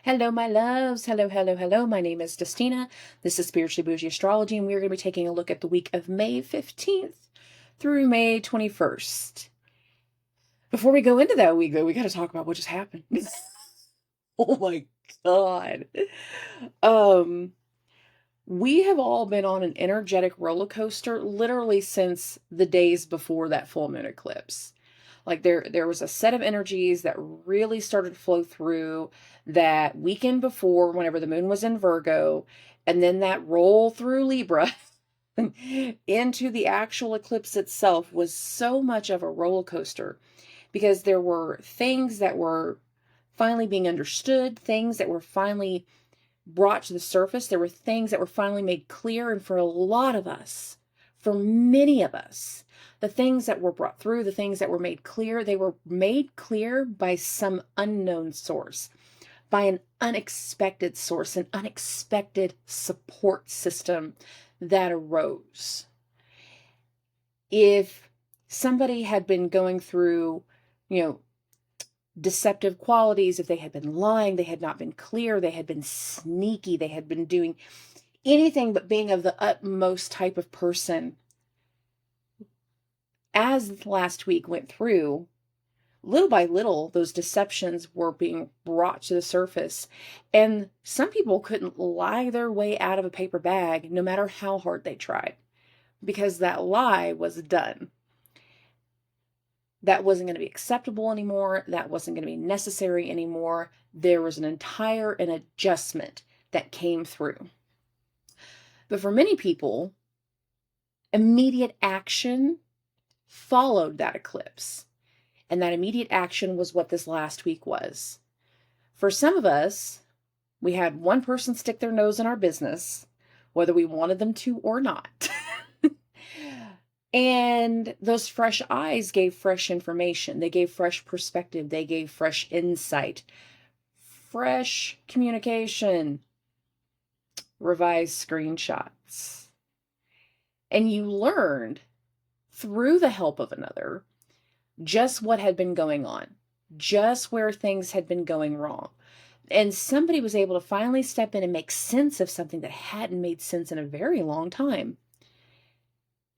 Hello, my loves. Hello, hello, hello. My name is Destina. This is Spiritually Bougie Astrology, and we're going to be taking a look at the week of May 15th through May 21st. Before we go into that week, though, we got to talk about what just happened. Oh my God. Um, we have all been on an energetic roller coaster literally since the days before that full moon eclipse. Like there was a set of energies that really started to flow through that weekend before, whenever the moon was in Virgo, and then that roll through Libra into the actual eclipse itself was so much of a roller coaster because there were things that were finally being understood, things that were finally brought to the surface. There were things that were finally made clear. And for a lot of us, for many of us, the things that were brought through, the things that were made clear, they were made clear by some unknown source, by an unexpected source, an unexpected support system that arose. If somebody had been going through, deceptive qualities, if they had been lying, they had not been clear, they had been sneaky, they had been doing anything but being of the utmost type of person. As last week went through, little by little, those deceptions were being brought to the surface. And some people couldn't lie their way out of a paper bag, no matter how hard they tried, because that lie was done. That wasn't going to be acceptable anymore. That wasn't going to be necessary anymore. There was an adjustment that came through. But for many people, immediate action followed that eclipse. And that immediate action was what this last week was. For some of us, we had one person stick their nose in our business, whether we wanted them to or not. And those fresh eyes gave fresh information. They gave fresh perspective. They gave fresh insight, fresh communication, revised screenshots. And you learned through the help of another just what had been going on, just where things had been going wrong. And somebody was able to finally step in and make sense of something that hadn't made sense in a very long time.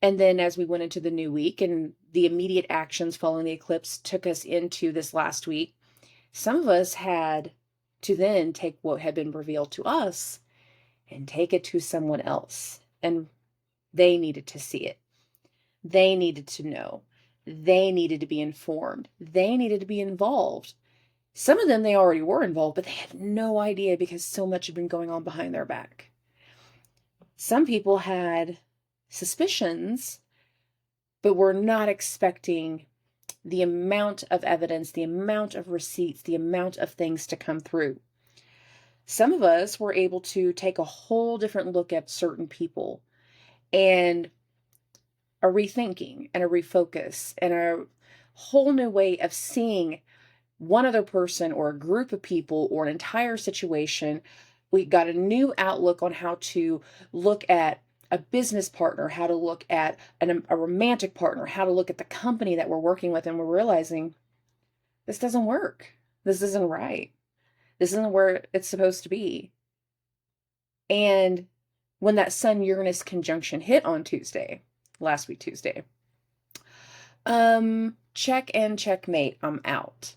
And then as we went into the new week and the immediate actions following the eclipse took us into this last week, some of us had to then take what had been revealed to us and take it to someone else. And they needed to see it. They needed to know. They needed to be informed. They needed to be involved. Some of them, they already were involved, but they had no idea because so much had been going on behind their back. Some people had suspicions, but were not expecting the amount of evidence, the amount of receipts, the amount of things to come through. Some of us were able to take a whole different look at certain people and a rethinking and a refocus and a whole new way of seeing one other person or a group of people or an entire situation. We got a new outlook on how to look at a business partner, how to look at a romantic partner, how to look at the company that we're working with. And we're realizing this doesn't work. This isn't right. This isn't where it's supposed to be. And when that Sun-Uranus conjunction hit on Tuesday, last week Tuesday, check and checkmate, I'm out.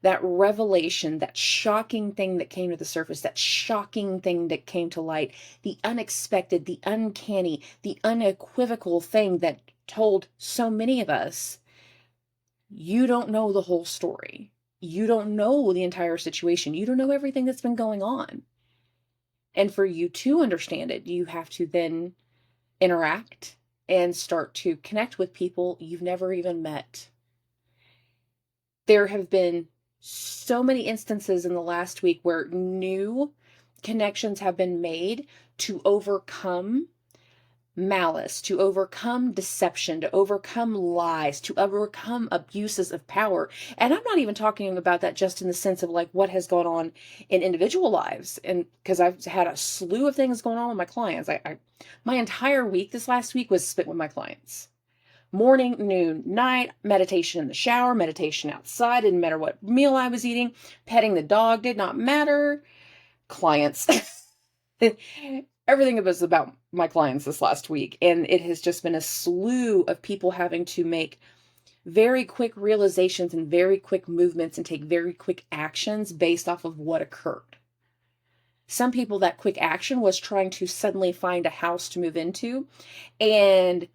That revelation, that shocking thing that came to the surface, that shocking thing that came to light, the unexpected, the uncanny, the unequivocal thing that told so many of us, you don't know the whole story. You don't know the entire situation. You don't know everything that's been going on. And for you to understand it, you have to then interact and start to connect with people you've never even met. There have been so many instances in the last week where new connections have been made to overcome malice, to overcome deception, to overcome lies, to overcome abuses of power. And I'm not even talking about that just in the sense of like what has gone on in individual lives. And because I've had a slew of things going on with my clients. My entire week this last week was spent with my clients. morning, noon, night, meditation in the shower, meditation outside, didn't matter what meal I was eating, petting the dog did not matter, clients. Everything was about my clients this last week. And it has just been a slew of people having to make very quick realizations and very quick movements and take very quick actions based off of what occurred. Some people, that quick action was trying to suddenly find a house to move into, and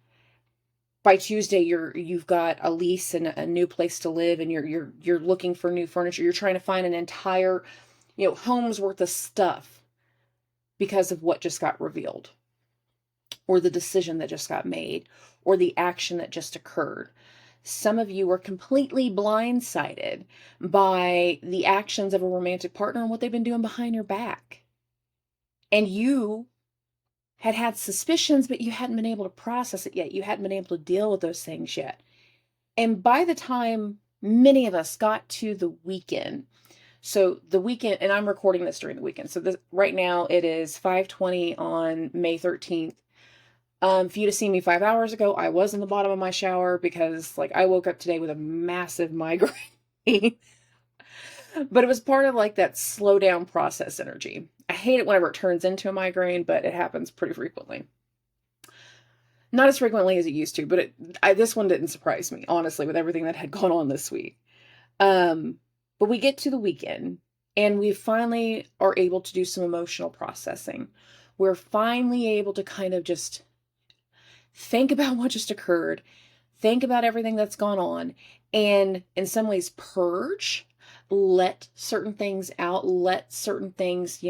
by Tuesday you've got a lease and a new place to live, and you're looking for new furniture. You're trying to find an entire, home's worth of stuff because of what just got revealed, or the decision that just got made, or the action that just occurred. Some of you were completely blindsided by the actions of a romantic partner and what they've been doing behind your back. And you had suspicions, but you hadn't been able to process it yet. You hadn't been able to deal with those things yet. And by the time many of us got to the weekend, so the weekend, and I'm recording this during the weekend. So right now it is 5:20 on May 13th. If you'd have seen me 5 hours ago, I was in the bottom of my shower because I woke up today with a massive migraine. But it was part of that slow down process energy. I hate it whenever it turns into a migraine, but it happens pretty frequently. Not as frequently as it used to, but this one didn't surprise me, honestly, with everything that had gone on this week. But we get to the weekend and we finally are able to do some emotional processing. We're finally able to kind of just think about what just occurred, think about everything that's gone on, and in some ways purge, let certain things out, let certain things,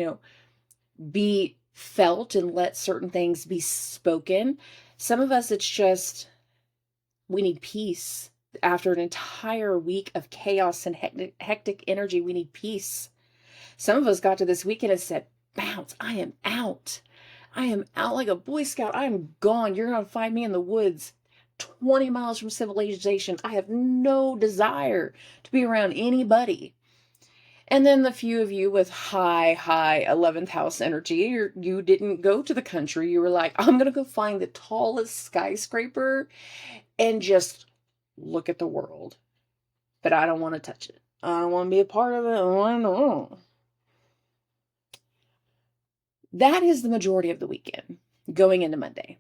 be felt, and let certain things be spoken. Some of us, it's just, we need peace. After an entire week of chaos and hectic energy, we need peace. Some of us got to this weekend and said, bounce, I am out. I am out like a Boy Scout. I am gone. You're going to find me in the woods 20 miles from civilization. I have no desire to be around anybody. And then the few of you with high 11th house energy, you didn't go to the country. You were like, I'm going to go find the tallest skyscraper and just look at the world. But I don't want to touch it. I don't want to be a part of it. I know. That is the majority of the weekend going into Monday.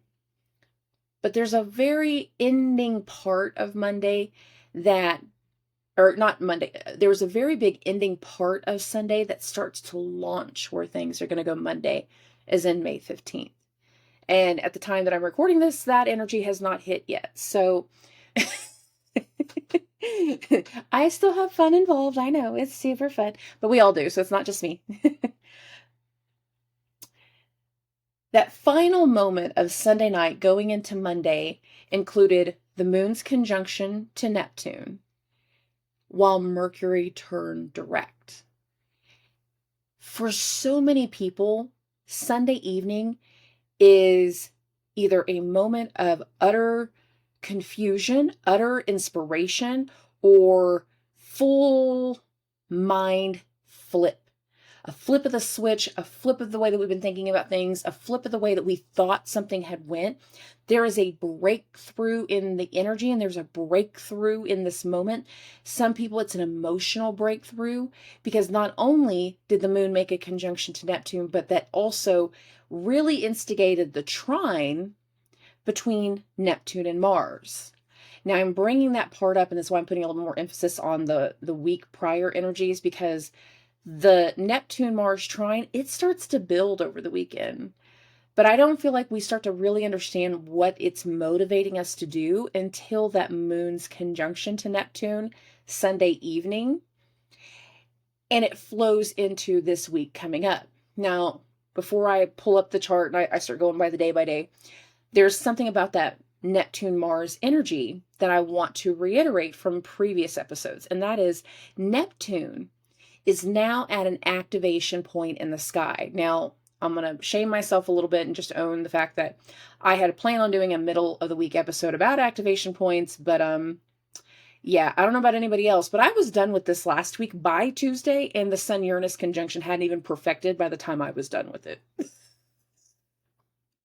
But there's a very ending part of Monday there was a very big ending part of Sunday that starts to launch where things are going to go Monday, as in May 15th. And at the time that I'm recording this, that energy has not hit yet. So I still have fun involved. I know, it's super fun, but we all do. So it's not just me. That final moment of Sunday night going into Monday included the moon's conjunction to Neptune, while Mercury turned direct. For so many people, Sunday evening is either a moment of utter confusion, utter inspiration, or full mind flip. A flip of the switch, a flip of the way that we've been thinking about things, a flip of the way that we thought something had went. There is a breakthrough in the energy, and there's a breakthrough in this moment. Some people, it's an emotional breakthrough, because not only did the moon make a conjunction to Neptune, but that also really instigated the trine between Neptune and Mars. Now, I'm bringing that part up, and that's why I'm putting a little more emphasis on the week prior energies, because the Neptune-Mars trine, it starts to build over the weekend. But I don't feel like we start to really understand what it's motivating us to do until that moon's conjunction to Neptune Sunday evening. And it flows into this week coming up. Now, before I pull up the chart and I start going by the day, there's something about that Neptune-Mars energy that I want to reiterate from previous episodes. And that is Neptune is now at an activation point in the sky. Now, I'm going to shame myself a little bit and just own the fact that I had a plan on doing a middle of the week episode about activation points, but yeah, I don't know about anybody else, but I was done with this last week by Tuesday, and the Sun-Uranus conjunction hadn't even perfected by the time I was done with it.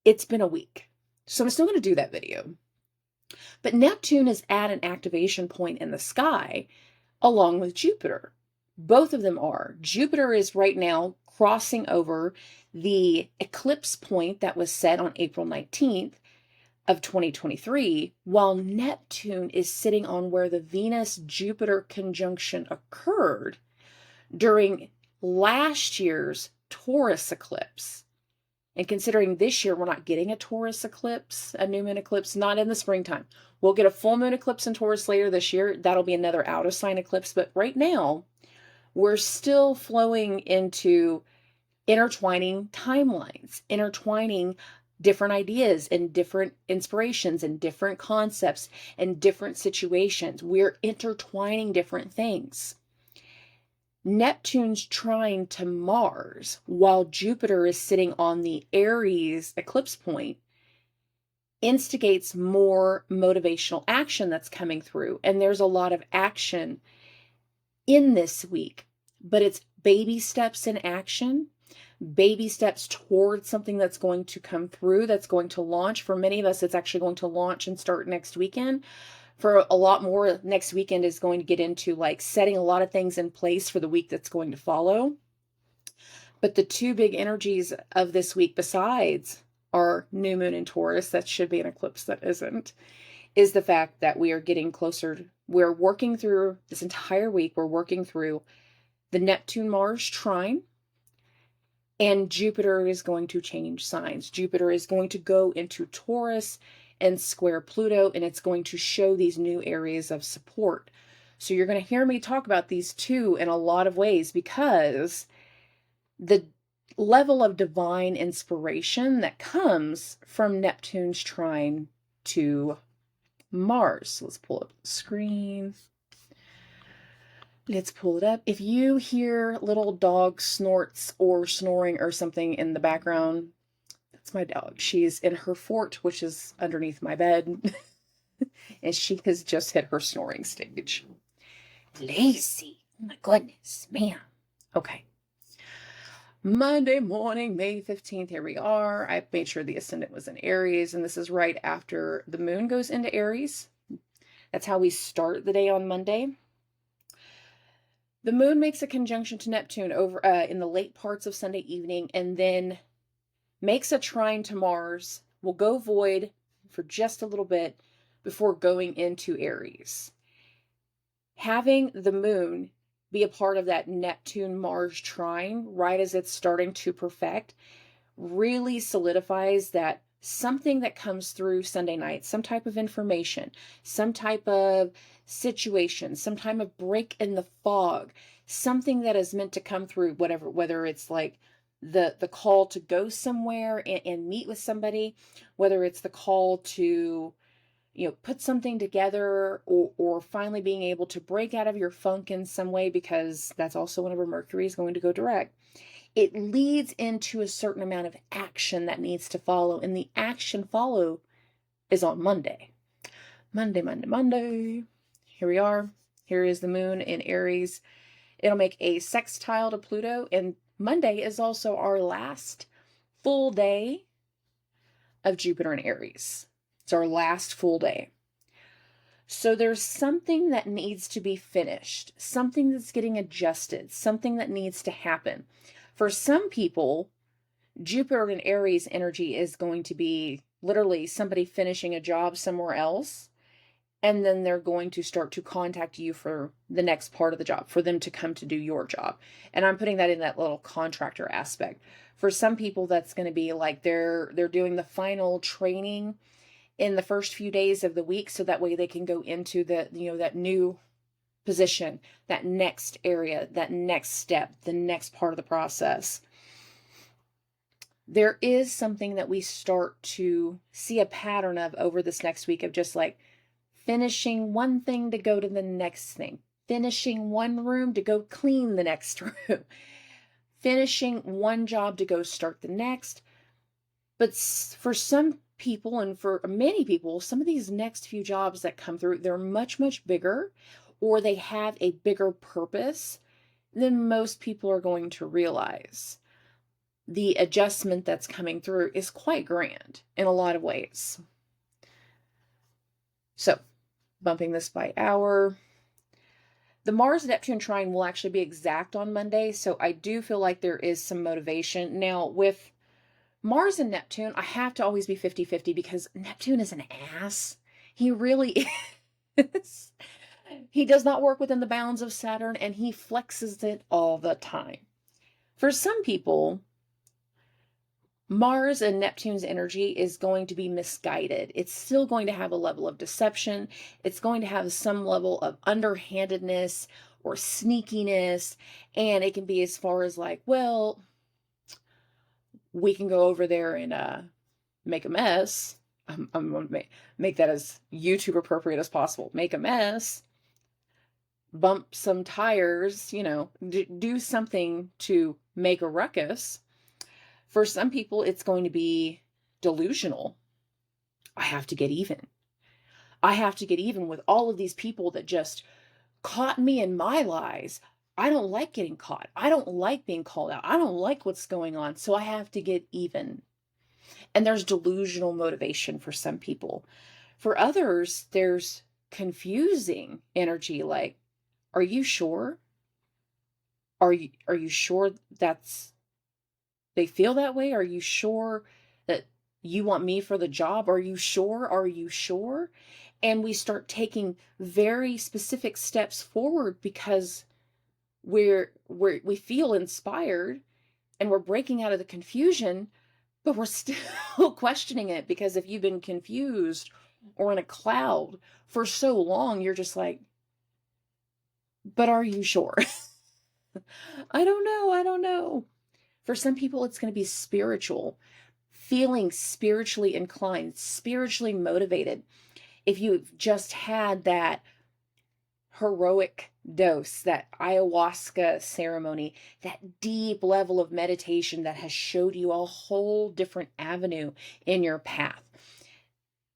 It's been a week, so I'm still going to do that video. But Neptune is at an activation point in the sky along with Jupiter. Both of them are. Jupiter is right now crossing over the eclipse point that was set on April 19th of 2023, while Neptune is sitting on where the Venus-Jupiter conjunction occurred during last year's Taurus eclipse. And considering this year we're not getting a Taurus eclipse, a new moon eclipse, not in the springtime. We'll get a full moon eclipse in Taurus later this year. That'll be another out of sign eclipse. But right now, we're still flowing into intertwining timelines, intertwining different ideas and different inspirations and different concepts and different situations. We're intertwining different things. Neptune's trine to Mars, while Jupiter is sitting on the Aries eclipse point, instigates more motivational action that's coming through. And there's a lot of action in this week, but it's baby steps in action, baby steps towards something that's going to come through, that's going to launch. For many of us, it's actually going to launch and start next weekend. For a lot more, next weekend is going to get into like setting a lot of things in place for the week that's going to follow. But the two big energies of this week, besides our new moon in Taurus, that should be an eclipse that isn't, is the fact that we are getting closer. We're working through this entire week, we're working through the Neptune-Mars trine, and Jupiter is going to change signs. Jupiter is going to go into Taurus and square Pluto, and it's going to show these new areas of support. So you're going to hear me talk about these two in a lot of ways, because the level of divine inspiration that comes from Neptune's trine to Mars. So let's pull up the screen. Let's pull it up. If you hear little dog snorts or snoring or something in the background, that's my dog. She's in her fort, which is underneath my bed, and she has just hit her snoring stage. Lazy. Oh my goodness, man. Okay. Monday morning, May 15th, here we are. I made sure the ascendant was in Aries, and this is right after the moon goes into Aries. That's how we start the day on Monday. The moon makes a conjunction to Neptune over in the late parts of Sunday evening, and then makes a trine to Mars, will go void for just a little bit before going into Aries. Having the moon be a part of that Neptune-Mars trine right as it's starting to perfect really solidifies that something that comes through Sunday night, some type of information, some type of situation, some type of break in the fog, something that is meant to come through, whether it's like the call to go somewhere and meet with somebody, whether it's the call to, put something together, or finally being able to break out of your funk in some way, because that's also whenever Mercury is going to go direct. It leads into a certain amount of action that needs to follow, and the action follow is on Monday. Monday. Here we are. Here is the moon in Aries. It'll make a sextile to Pluto, and Monday is also our last full day of Jupiter in Aries. It's our last full day. So there's something that needs to be finished, something that's getting adjusted, something that needs to happen. For some people, Jupiter in Aries energy is going to be literally somebody finishing a job somewhere else, and then they're going to start to contact you for the next part of the job, for them to come to do your job. And I'm putting that in that little contractor aspect. For some people, that's going to be like they're doing the final training in the first few days of the week, so that way they can go into the, that new position, that next area, that next step, the next part of the process. There is something that we start to see a pattern of over this next week, of just like finishing one thing to go to the next thing, finishing one room to go clean the next room, finishing one job to go start the next. But for some people, and for many people, some of these next few jobs that come through, they're much, much bigger, or they have a bigger purpose than most people are going to realize. The adjustment that's coming through is quite grand in a lot of ways. So, bumping this by hour. The Mars-Neptune trine will actually be exact on Monday, so I do feel like there is some motivation. Now, with Mars and Neptune, I have to always be 50-50 because Neptune is an ass. He really is. He does not work within the bounds of Saturn, and he flexes it all the time. For some people, Mars and Neptune's energy is going to be misguided. It's still going to have a level of deception. It's going to have some level of underhandedness or sneakiness. And it can be as far as like, well, we can go over there and make a mess. I'm going to make that as YouTube appropriate as possible. Make a mess, bump some tires, do something to make a ruckus. For some people, it's going to be delusional. I have to get even. I have to get even with all of these people that just caught me in my lies. I don't like getting caught. I don't like being called out. I don't like what's going on. So I have to get even. And there's delusional motivation for some people. For others, there's confusing energy like, are you sure? Are you sure they feel that way? Are you sure that you want me for the job? Are you sure? Are you sure? And we start taking very specific steps forward because we feel inspired and we're breaking out of the confusion, but we're still questioning it because if you've been confused or in a cloud for so long, you're just like, but are you sure? I don't know. I don't know. For some people, it's going to be spiritual, feeling spiritually inclined, spiritually motivated. If you've just had that heroic dose, that ayahuasca ceremony, that deep level of meditation that has showed you a whole different avenue in your path,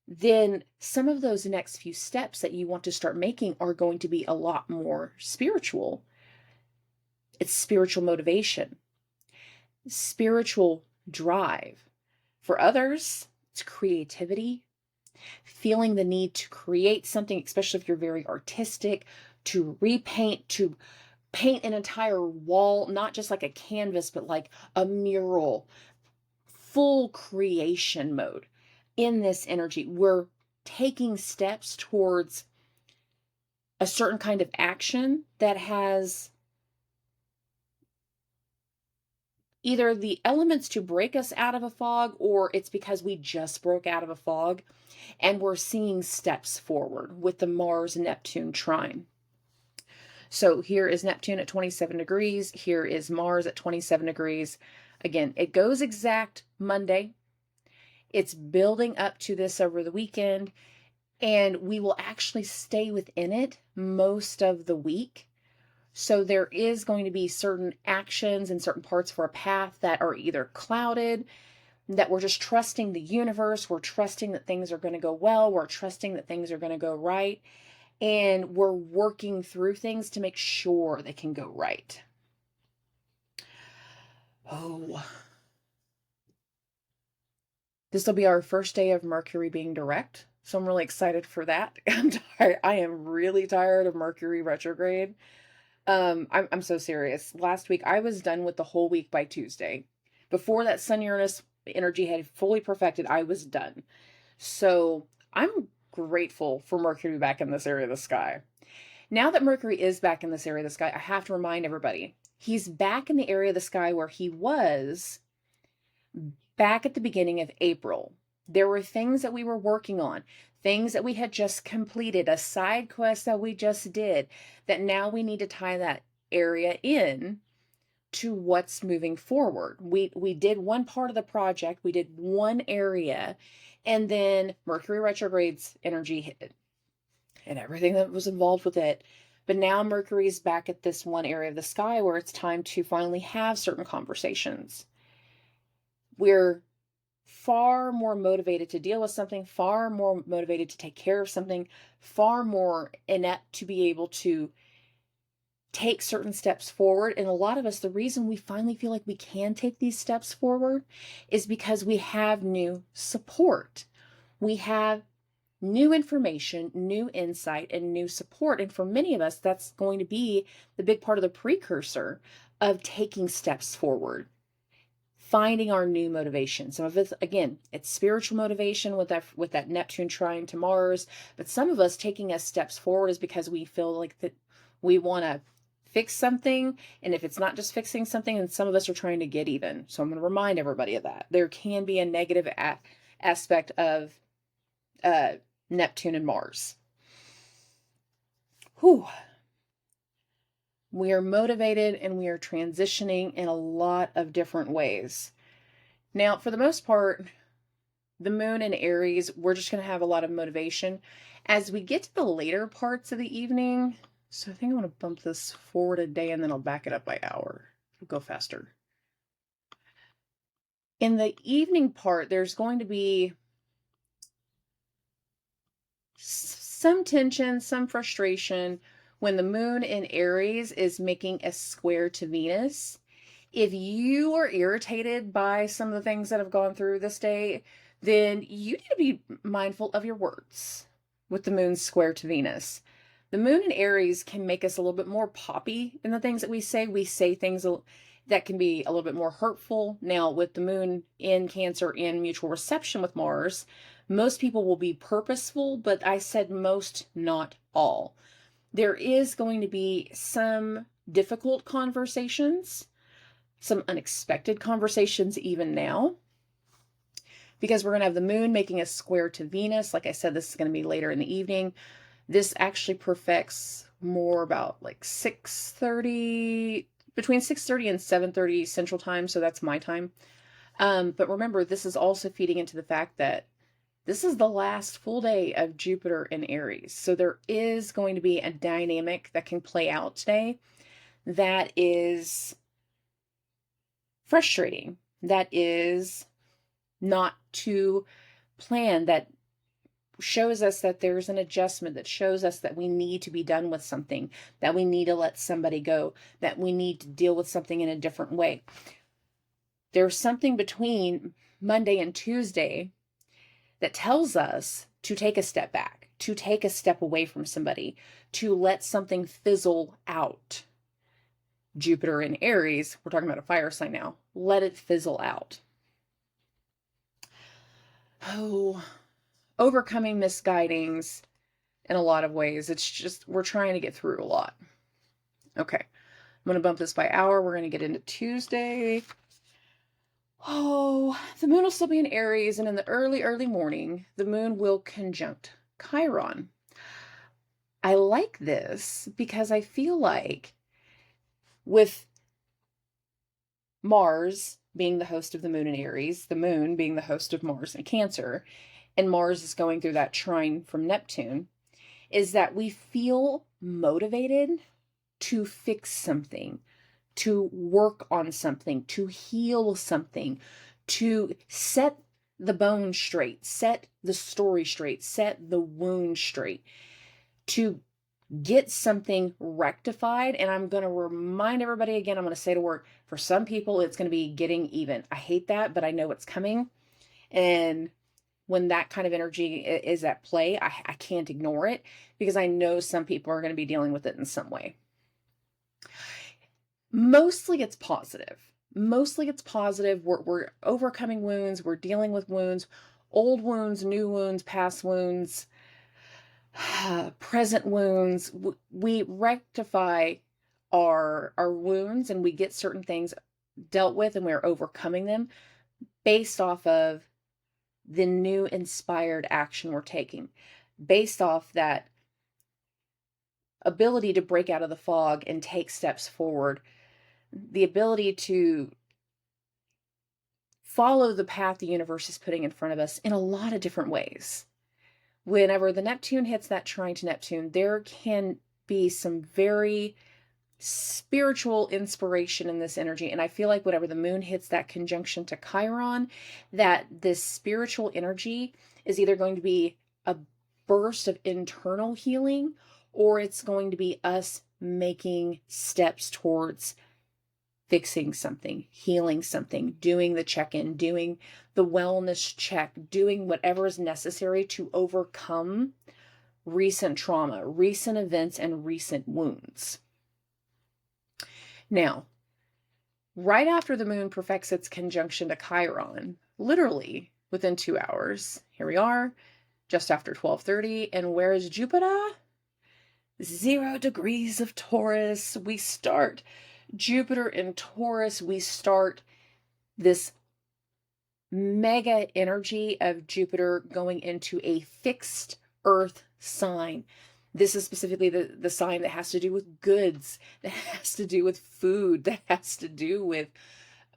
then some of those next few steps that you want to start making are going to be a lot more spiritual. It's spiritual motivation, spiritual drive. For others, it's creativity, feeling the need to create something, especially if you're very artistic, to repaint, to paint an entire wall, not just like a canvas, but like a mural, full creation mode. In this energy, we're taking steps towards a certain kind of action that has either the elements to break us out of a fog, or it's because we just broke out of a fog and we're seeing steps forward with the Mars-Neptune trine. So here is Neptune at 27 degrees. Here is Mars at 27 degrees. Again, it goes exact Monday. It's building up to this over the weekend, and we will actually stay within it most of the week. So there is going to be certain actions and certain parts for a path that are either clouded, that we're just trusting the universe, we're trusting that things are going to go well, we're trusting that things are going to go right, and we're working through things to make sure they can go right. Oh, this will be our first day of Mercury being direct, so I'm really excited for that. I'm tired. I am really tired of Mercury retrograde. I'm so serious. Last week, I was done with the whole week by Tuesday. Before that Sun-Uranus energy had fully perfected, I was done. So I'm grateful for Mercury back in this area of the sky. Now that Mercury is back in this area of the sky, I have to remind everybody, he's back in the area of the sky where he was back at the beginning of April. There were things that we were working on, things that we had just completed, a side quest that we just did, that now we need to tie that area in to what's moving forward. We did one part of the project, we did one area, and then Mercury retrograde's energy hit and everything that was involved with it. But now Mercury's back at this one area of the sky where it's time to finally have certain conversations. We're far more motivated to deal with something, far more motivated to take care of something, far more inept to be able to take certain steps forward. And a lot of us, the reason we finally feel like we can take these steps forward is because we have new support. We have new information, new insight, and new support. And for many of us, that's going to be the big part of the precursor of taking steps forward, finding our new motivation. Some of us, again, it's spiritual motivation with that Neptune trine to Mars, but some of us taking us steps forward is because we feel like that we want to fix something. And if it's not just fixing something, then some of us are trying to get even. So I'm going to remind everybody of that. There can be a negative aspect of Neptune and Mars. Whew. We are motivated and we are transitioning in a lot of different ways. Now, for the most part, the moon in Aries, we're just going to have a lot of motivation. As we get to the later parts of the evening, so I think I'm going to bump this forward a day and then I'll back it up by hour. It'll go faster. In the evening part, there's going to be some tension, some frustration when the moon in Aries is making a square to Venus. If you are irritated by some of the things that have gone through this day, then you need to be mindful of your words with the moon square to Venus. The moon in Aries can make us a little bit more poppy in the things that we say. We say things that can be a little bit more hurtful. Now, with the moon in Cancer and mutual reception with Mars, most people will be purposeful, but I said most, not all. There is going to be some difficult conversations, some unexpected conversations even now, because we're going to have the moon making a square to Venus. Like I said, this is going to be later in the evening. This actually perfects more about like 6:30, between 6:30 and 7:30 Central Time. So that's my time. But remember, this is also feeding into the fact that this is the last full day of Jupiter in Aries. So there is going to be a dynamic that can play out today that is frustrating, that is not to plan, that shows us that there's an adjustment, that shows us that we need to be done with something, that we need to let somebody go, that we need to deal with something in a different way. There's something between Monday and Tuesday that tells us to take a step back, to take a step away from somebody, to let something fizzle out. Jupiter in Aries, we're talking about a fire sign now, let it fizzle out. Oh, overcoming misguidings in a lot of ways. It's just, we're trying to get through a lot. Okay, I'm going to bump this by hour. We're going to get into Tuesday. Oh, the moon will still be in Aries, and in the early morning, the moon will conjunct Chiron. I like this because I feel like with Mars being the host of the moon in Aries, the moon being the host of Mars in Cancer, and Mars is going through that trine from Neptune, is that we feel motivated to fix something, to work on something, to heal something, to set the bone straight, set the story straight, set the wound straight, to get something rectified. And I'm going to remind everybody again, I'm going to say the word, for some people, it's going to be getting even. I hate that, but I know it's coming. And when that kind of energy is at play, I can't ignore it because I know some people are going to be dealing with it in some way. Mostly it's positive. Mostly it's positive. We're overcoming wounds. We're dealing with wounds, old wounds, new wounds, past wounds, present wounds. We rectify our wounds and we get certain things dealt with and we're overcoming them based off of the new inspired action we're taking, based off that ability to break out of the fog and take steps forward, the ability to follow the path the universe is putting in front of us in a lot of different ways. Whenever the Neptune hits that trine to Neptune, there can be some very spiritual inspiration in this energy. And I feel like whenever the moon hits that conjunction to Chiron, that this spiritual energy is either going to be a burst of internal healing, or it's going to be us making steps towards fixing something, healing something, doing the check-in, doing the wellness check, doing whatever is necessary to overcome recent trauma, recent events, and recent wounds. Now, right after the moon perfects its conjunction to Chiron, literally within 2 hours, here we are, just after 12:30, and where is Jupiter? 0 degrees of Taurus. We start Jupiter in Taurus. We start this mega energy of Jupiter going into a fixed earth sign. This is specifically the sign that has to do with goods, that has to do with food, that has to do with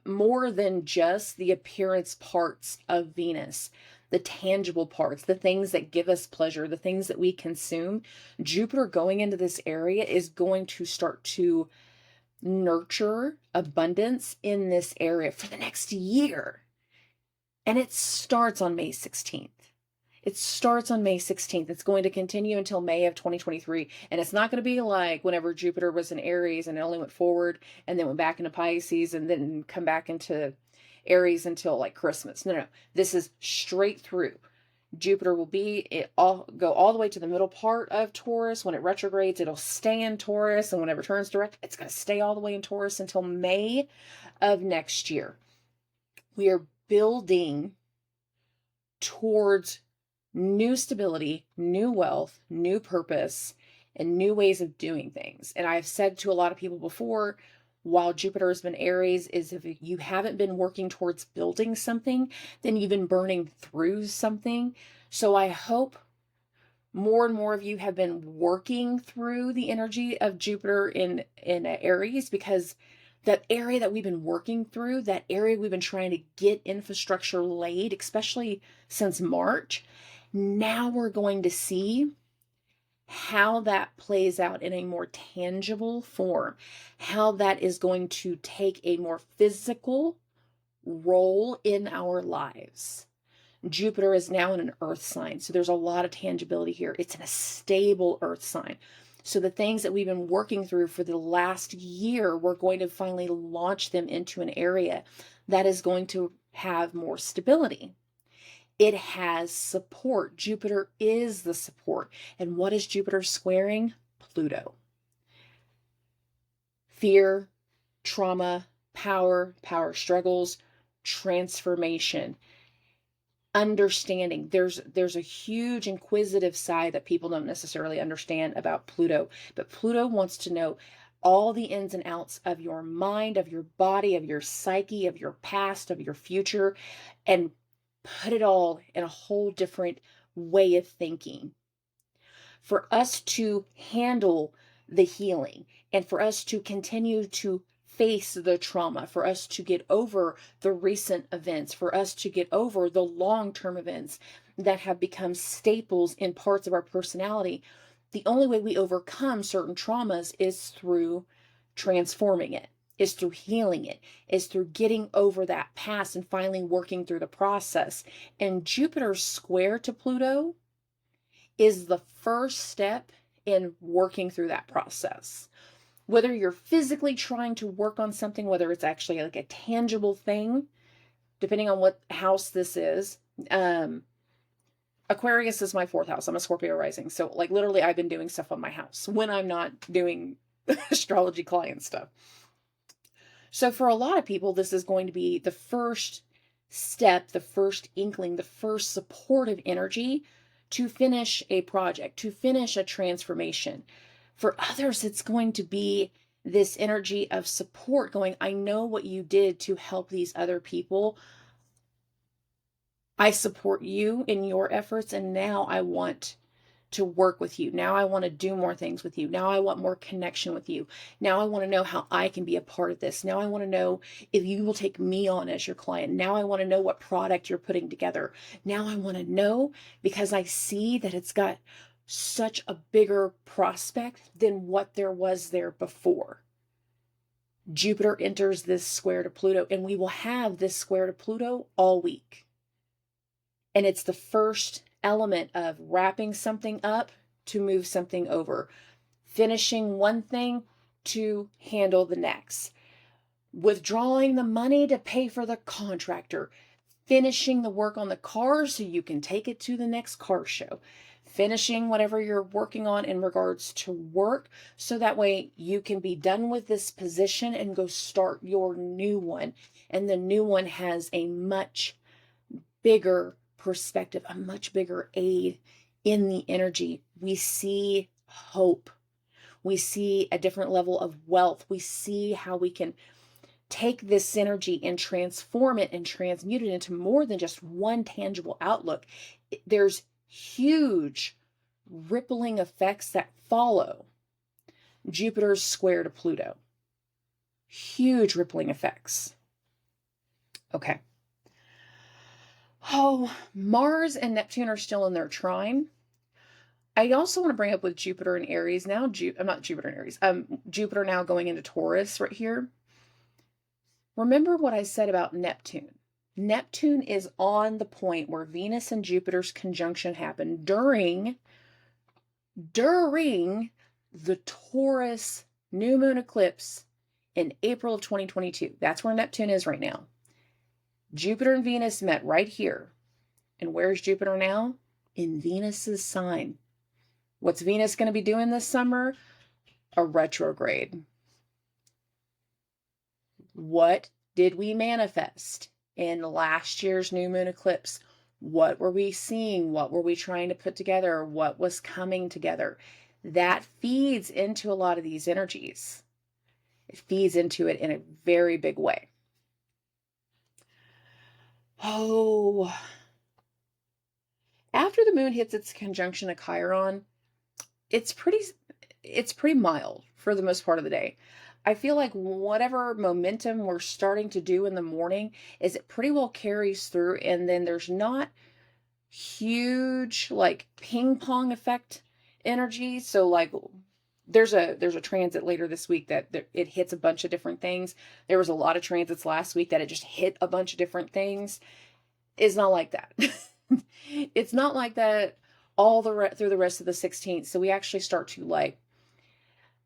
more than just the appearance parts of Venus, the tangible parts, the things that give us pleasure, the things that we consume. Jupiter going into this area is going to start to nurture abundance in this area for the next year. And it starts on May 16th. It starts on May 16th. It's going to continue until May of 2023. And it's not going to be like whenever Jupiter was in Aries and it only went forward and then went back into Pisces and then come back into Aries until like Christmas. No. This is straight through. Jupiter will go all the way to the middle part of Taurus. When it retrogrades, it'll stay in Taurus. And whenever it turns direct, it's going to stay all the way in Taurus until May of next year. We are building towards new stability, new wealth, new purpose, and new ways of doing things. And I've said to a lot of people before, while Jupiter has been Aries, is if you haven't been working towards building something, then you've been burning through something. So I hope more and more of you have been working through the energy of Jupiter in Aries, because that area that we've been working through, that area we've been trying to get infrastructure laid, especially since March, now we're going to see how that plays out in a more tangible form, how that is going to take a more physical role in our lives. Jupiter is now in an earth sign, so there's a lot of tangibility here. It's in a stable earth sign. So the things that we've been working through for the last year, we're going to finally launch them into an area that is going to have more stability. It has support. Jupiter is the support. And what is Jupiter squaring? Pluto. Fear, trauma, power struggles, transformation, understanding. There's a huge inquisitive side that people don't necessarily understand about Pluto, but Pluto wants to know all the ins and outs of your mind, of your body, of your psyche, of your past, of your future, and put it all in a whole different way of thinking. For us to handle the healing and for us to continue to face the trauma, for us to get over the recent events, for us to get over the long-term events that have become staples in parts of our personality, the only way we overcome certain traumas is through transforming it, is through healing it, is through getting over that past and finally working through the process. And Jupiter's square to Pluto is the first step in working through that process. Whether you're physically trying to work on something, whether it's actually like a tangible thing, depending on what house this is. Aquarius is my 4th house. I'm a Scorpio rising. So like literally I've been doing stuff on my house when I'm not doing astrology client stuff. So for a lot of people, this is going to be the first step, the first inkling, the first supportive energy to finish a project, to finish a transformation. For others, it's going to be this energy of support going, I know what you did to help these other people. I support you in your efforts, and now I want to work with you. Now I want to do more things with you. Now I want more connection with you. Now I want to know how I can be a part of this. Now I want to know if you will take me on as your client. Now I want to know what product you're putting together. Now I want to know because I see that it's got such a bigger prospect than what there was there before. Jupiter enters this square to Pluto, and we will have this square to Pluto all week. And it's the first element of wrapping something up to move something over, finishing one thing to handle the next. withdrawing the money to pay for the contractor, finishing the work on the car so you can take it to the next car show, finishing whatever you're working on in regards to work so that way you can be done with this position and go start your new one. And the new one has a much bigger perspective, a much bigger aid in the energy. We see hope. We see a different level of wealth. We see how we can take this energy and transform it and transmute it into more than just one tangible outlook. There's huge rippling effects that follow Jupiter's square to Pluto. Huge rippling effects. Okay. Oh, Mars and Neptune are still in their trine. I also want to bring up with Jupiter and Aries now. Not Jupiter and Aries. Jupiter now going into Taurus right here. Remember what I said about Neptune. Neptune is on the point where Venus and Jupiter's conjunction happened during the Taurus new moon eclipse in April of 2022. That's where Neptune is right now. Jupiter and Venus met right here. And where's Jupiter now? In Venus's sign. What's Venus going to be doing this summer? A retrograde. What did we manifest in last year's new moon eclipse? What were we seeing? What were we trying to put together? What was coming together? That feeds into a lot of these energies. It feeds into it in a very big way. Oh, after the moon hits its conjunction to Chiron, it's pretty mild for the most part of the day. I feel like whatever momentum we're starting to do in the morning is it pretty well carries through, and then there's not huge like ping pong effect energy. So like there's a transit later this week that it hits a bunch of different things. There was a lot of transits last week that it just hit a bunch of different things. It's not like that. It's not like that all through the rest of the 16th. So we actually start to like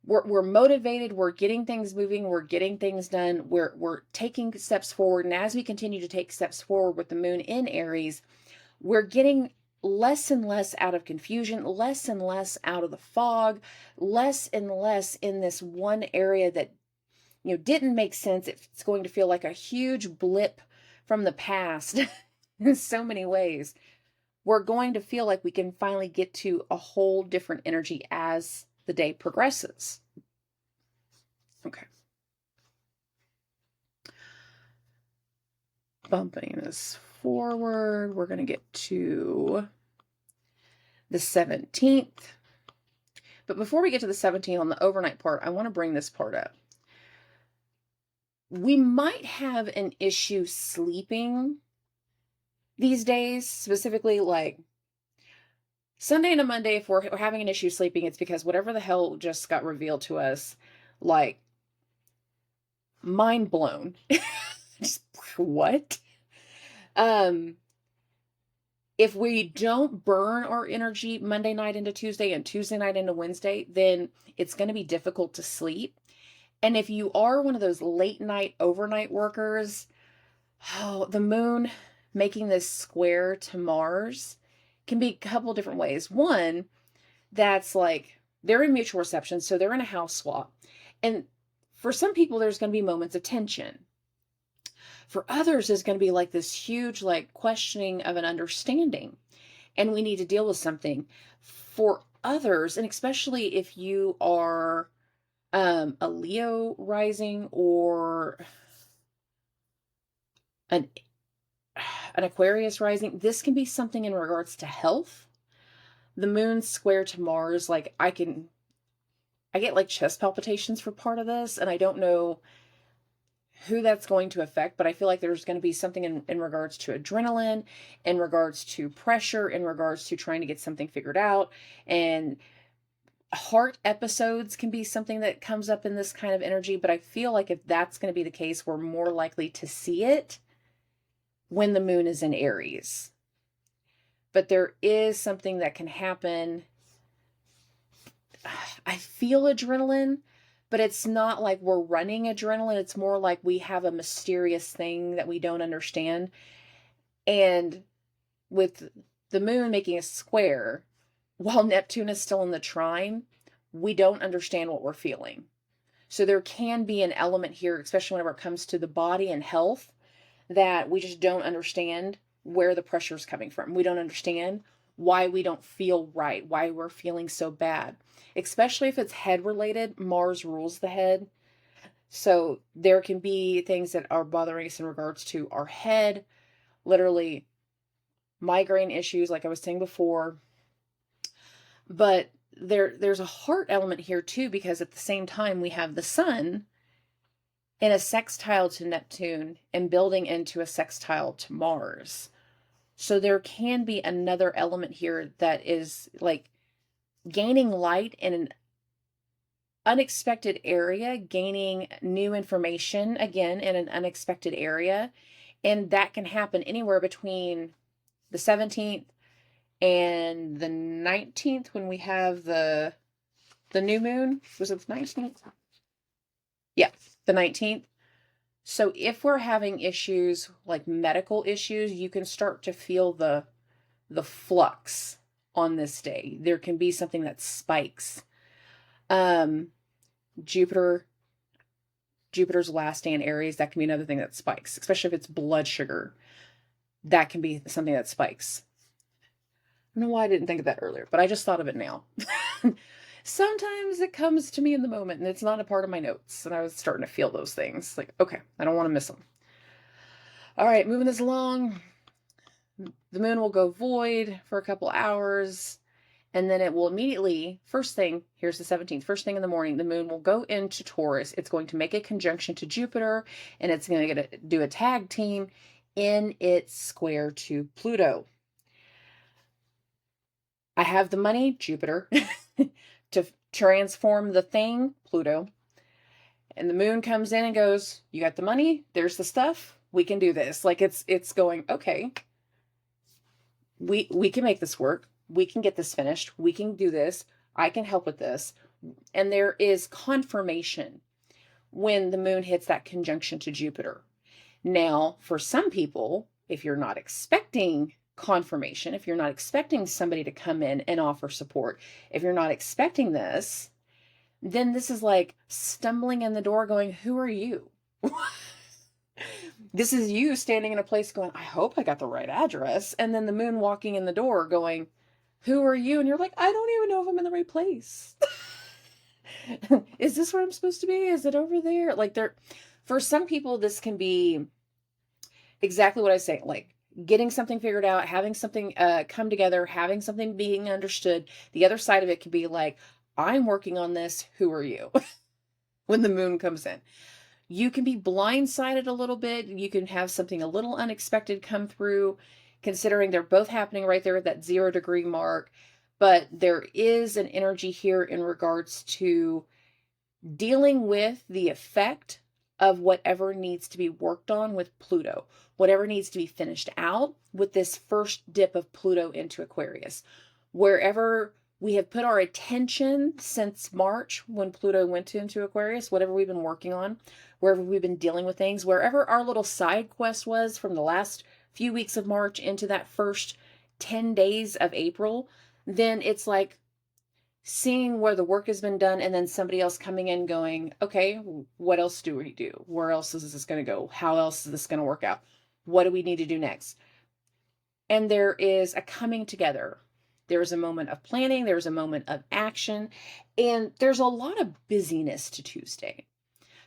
we're motivated, we're getting things moving, we're getting things done, we're taking steps forward. And as we continue to take steps forward with the moon in Aries, we're getting less and less out of confusion, less and less out of the fog, less and less in this one area that didn't make sense. It's going to feel like a huge blip from the past in so many ways. We're going to feel like we can finally get to a whole different energy as the day progresses. Okay. Bumping this forward, we're going to get to the 17th. But before we get to the 17th on the overnight part, I want to bring this part up. We might have an issue sleeping these days, specifically like Sunday and a Monday. If we're having an issue sleeping, it's because whatever the hell just got revealed to us, like mind blown. Just what? If we don't burn our energy Monday night into Tuesday and Tuesday night into Wednesday, then it's going to be difficult to sleep. And if you are one of those late night, overnight workers, the moon making this square to Mars can be a couple different ways. One, that's like they're in mutual reception, so they're in a house swap. And for some people, there's going to be moments of tension. For others, there's going to be like this huge like questioning of an understanding, and we need to deal with something. For others, and especially if you are a Leo rising or an Aquarius rising, this can be something in regards to health. The moon square to Mars, like I get like chest palpitations for part of this, and I don't know who that's going to affect, but I feel like there's going to be something in regards to adrenaline, in regards to pressure, in regards to trying to get something figured out. And heart episodes can be something that comes up in this kind of energy, but I feel like if that's going to be the case, we're more likely to see it when the moon is in Aries. But there is something that can happen. I feel adrenaline, but it's not like we're running adrenaline. It's more like we have a mysterious thing that we don't understand. And with the moon making a square, while Neptune is still in the trine, we don't understand what we're feeling. So there can be an element here, especially whenever it comes to the body and health, that we just don't understand where the pressure is coming from. We don't understand why we don't feel right, why we're feeling so bad. Especially if it's head related, Mars rules the head. So there can be things that are bothering us in regards to our head, literally migraine issues, like I was saying before. But there's a heart element here too, because at the same time we have the sun in a sextile to Neptune and building into a sextile to Mars. So there can be another element here that is like gaining light in an unexpected area, gaining new information again in an unexpected area. And that can happen anywhere between the 17th and the 19th when we have the new moon. Was it the 19th? Yeah, the 19th. So if we're having issues like medical issues, you can start to feel the flux on this day. There can be something that spikes. Jupiter's last day in Aries, that can be another thing that spikes, especially if it's blood sugar. That can be something that spikes. I don't know why I didn't think of that earlier, but I just thought of it now. Sometimes it comes to me in the moment and it's not a part of my notes. And I was starting to feel those things. Like, okay, I don't want to miss them. All right, moving this along. The moon will go void for a couple hours. And then it will immediately, first thing, here's the 17th, first thing in the morning, the moon will go into Taurus. It's going to make a conjunction to Jupiter, and it's going to do a tag team in its square to Pluto. I have the money, Jupiter, to transform the thing, Pluto. And the moon comes in and goes, you got the money, there's the stuff, we can do this. Like it's going, okay, we can make this work. We can get this finished. We can do this. I can help with this. And there is confirmation when the moon hits that conjunction to Jupiter. Now, for some people, if you're not expecting confirmation, if you're not expecting somebody to come in and offer support, if you're not expecting this, then this is like stumbling in the door going, who are you? This is you standing in a place going, I hope I got the right address. And then the moon walking in the door going, who are you? And you're like, I don't even know if I'm in the right place. Is this where I'm supposed to be? Is it over there? Like for some people, this can be exactly what I say, like getting something figured out, having something come together, having something being understood. The other side of it can be like, I'm working on this. Who are you? When the moon comes in. You can be blindsided a little bit. You can have something a little unexpected come through, considering they're both happening right there at that 0 degree mark. But there is an energy here in regards to dealing with the effect of whatever needs to be worked on with Pluto, whatever needs to be finished out with this first dip of Pluto into Aquarius. Wherever we have put our attention since March when Pluto went into Aquarius, whatever we've been working on, wherever we've been dealing with things, wherever our little side quest was from the last few weeks of March into that first 10 days of April, then it's like seeing where the work has been done and then somebody else coming in going, okay, what else do we do? Where else is this going to go? How else is this going to work out? What do we need to do next? And there is a coming together. There's a moment of planning. There's a moment of action. And there's a lot of busyness to Tuesday.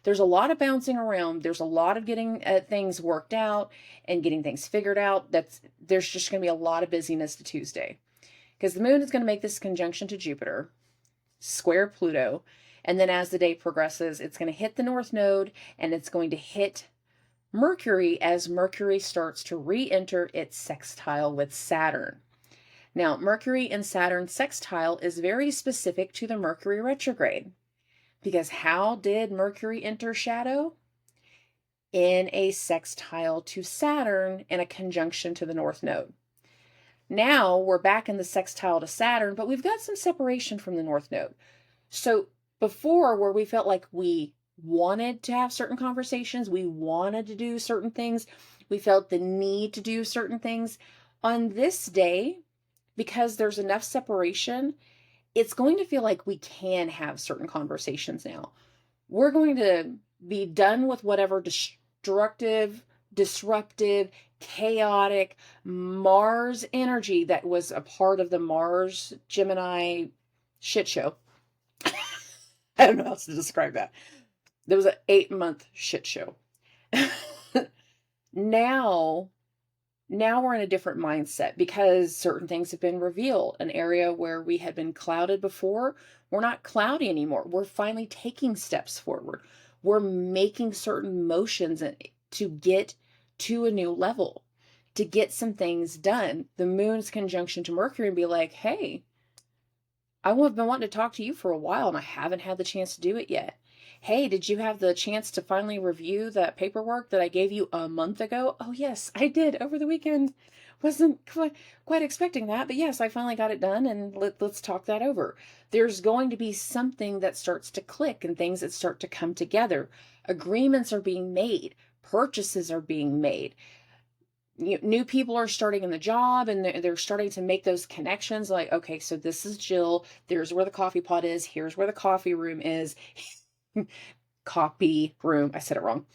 There's a lot of bouncing around. There's a lot of getting things worked out and getting things figured out. There's just going to be a lot of busyness to Tuesday. Because the moon is going to make this conjunction to Jupiter, square Pluto. And then as the day progresses, it's going to hit the North Node and it's going to hit Mercury as Mercury starts to re-enter its sextile with Saturn. Now, Mercury and Saturn sextile is very specific to the Mercury retrograde. Because how did Mercury enter shadow? In a sextile to Saturn in a conjunction to the North Node. Now we're back in the sextile to Saturn, but we've got some separation from the North Node. So before, where we felt like we wanted to have certain conversations, we wanted to do certain things, we felt the need to do certain things. On this day, because there's enough separation, it's going to feel like we can have certain conversations now. We're going to be done with whatever destructive, disruptive, chaotic Mars energy that was a part of the Mars Gemini shit show. I don't know how else to describe that. There was an 8-month shit show. now we're in a different mindset because certain things have been revealed. An area where we had been clouded before, we're not cloudy anymore. We're finally taking steps forward. We're making certain motions to get to a new level, to get some things done. The moon's conjunction to Mercury and be like, hey, I've been wanting to talk to you for a while and I haven't had the chance to do it yet. Hey, did you have the chance to finally review that paperwork that I gave you a month ago? Oh, yes, I did over the weekend. Wasn't quite expecting that, but yes, I finally got it done, and let's talk that over. There's going to be something that starts to click and things that start to come together. Agreements are being made. Purchases are being made. New people are starting in the job, and they're starting to make those connections, like, okay, so this is Jill, there's where the coffee pot is, here's where the coffee room is. Copy room, I said it wrong.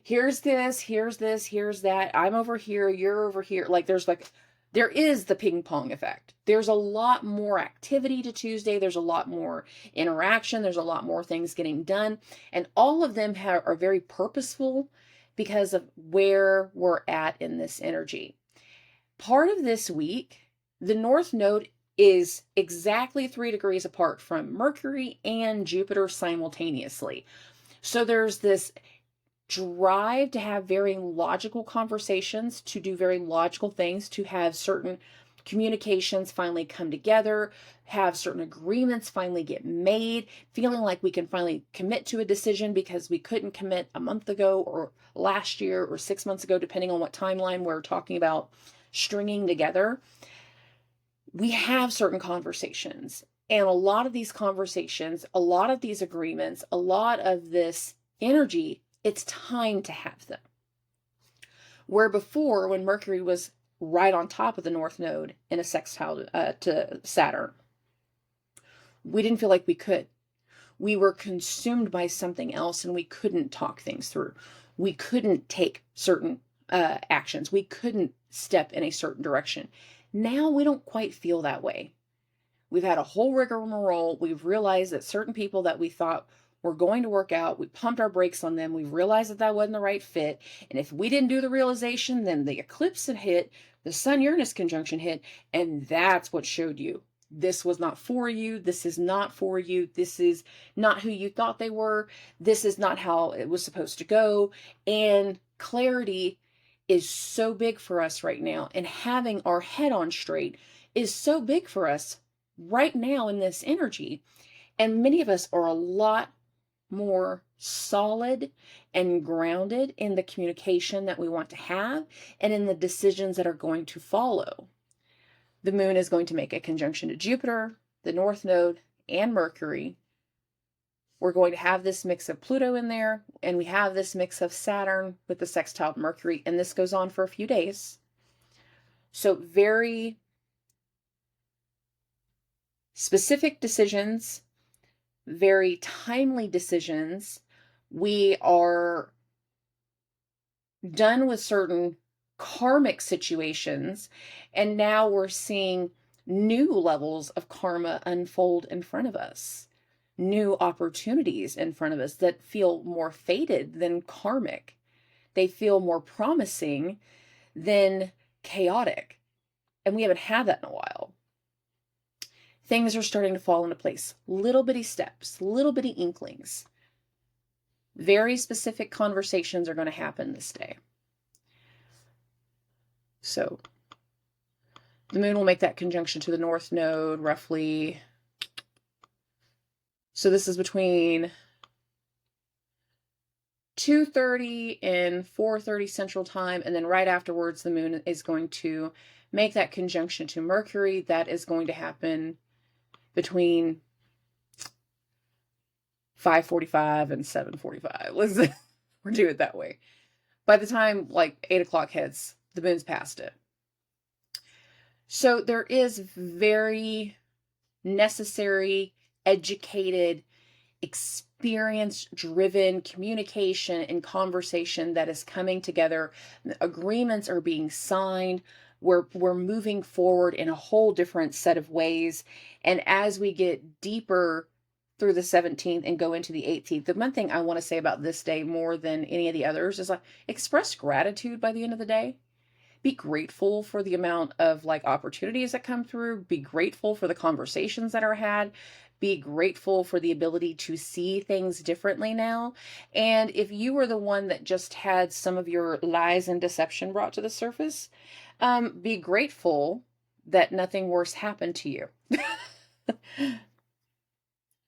Here's this, here's that, I'm over here, you're over here. Like, there is the ping pong effect. There's a lot more activity to Tuesday. There's a lot more interaction. There's a lot more things getting done, and all of them are very purposeful because of where we're at in this energy. Part of this week, the North Node is exactly 3 degrees apart from Mercury and Jupiter simultaneously. So there's this drive to have very logical conversations, to do very logical things, to have certain communications finally come together, have certain agreements finally get made, feeling like we can finally commit to a decision because we couldn't commit a month ago or last year or 6 months ago, depending on what timeline we're talking about stringing together. We have certain conversations, and a lot of these conversations, a lot of these agreements, a lot of this energy, it's time to have them. Where before, when Mercury was right on top of the North Node in a sextile to Saturn, we didn't feel like we could. We were consumed by something else, and we couldn't talk things through. We couldn't take certain actions. We couldn't step in a certain direction. Now we don't quite feel that way. We've had a whole rigmarole. We've realized that certain people that we thought were going to work out, we pumped our brakes on them. We realized that wasn't the right fit. And if we didn't do the realization, then the eclipse had hit, the Sun-Uranus conjunction hit, and that's what showed you. This was not for you. This is not for you. This is not who you thought they were. This is not how it was supposed to go. And clarity is so big for us right now. And having our head on straight is so big for us right now in this energy. And many of us are a lot more solid and grounded in the communication that we want to have and in the decisions that are going to follow. The moon is going to make a conjunction to Jupiter, the North Node, and Mercury. We're going to have this mix of Pluto in there, and we have this mix of Saturn with the sextile Mercury, and this goes on for a few days. So very specific decisions, very timely decisions. We are done with certain karmic situations, and now we're seeing new levels of karma unfold in front of us, new opportunities in front of us that feel more fated than karmic. They feel more promising than chaotic, and we haven't had that in a while. Things are starting to fall into place, little bitty steps, little bitty inklings. Very specific conversations are going to happen this day. So the moon will make that conjunction to the North Node roughly. So this is between 2:30 and 4:30 Central Time. And then right afterwards, the moon is going to make that conjunction to Mercury. That is going to happen between 5:45 and 7:45. Let's we're do it that way. By the time like 8 o'clock hits, the moon's past it. So there is very necessary, educated, experience-driven communication and conversation that is coming together. Agreements are being signed. We're moving forward in a whole different set of ways. And as we get deeper through the 17th and go into the 18th, the one thing I want to say about this day more than any of the others is like express gratitude by the end of the day. Be grateful for the amount of like opportunities that come through. Be grateful for the conversations that are had. Be grateful for the ability to see things differently now. And if you were the one that just had some of your lies and deception brought to the surface, be grateful that nothing worse happened to you.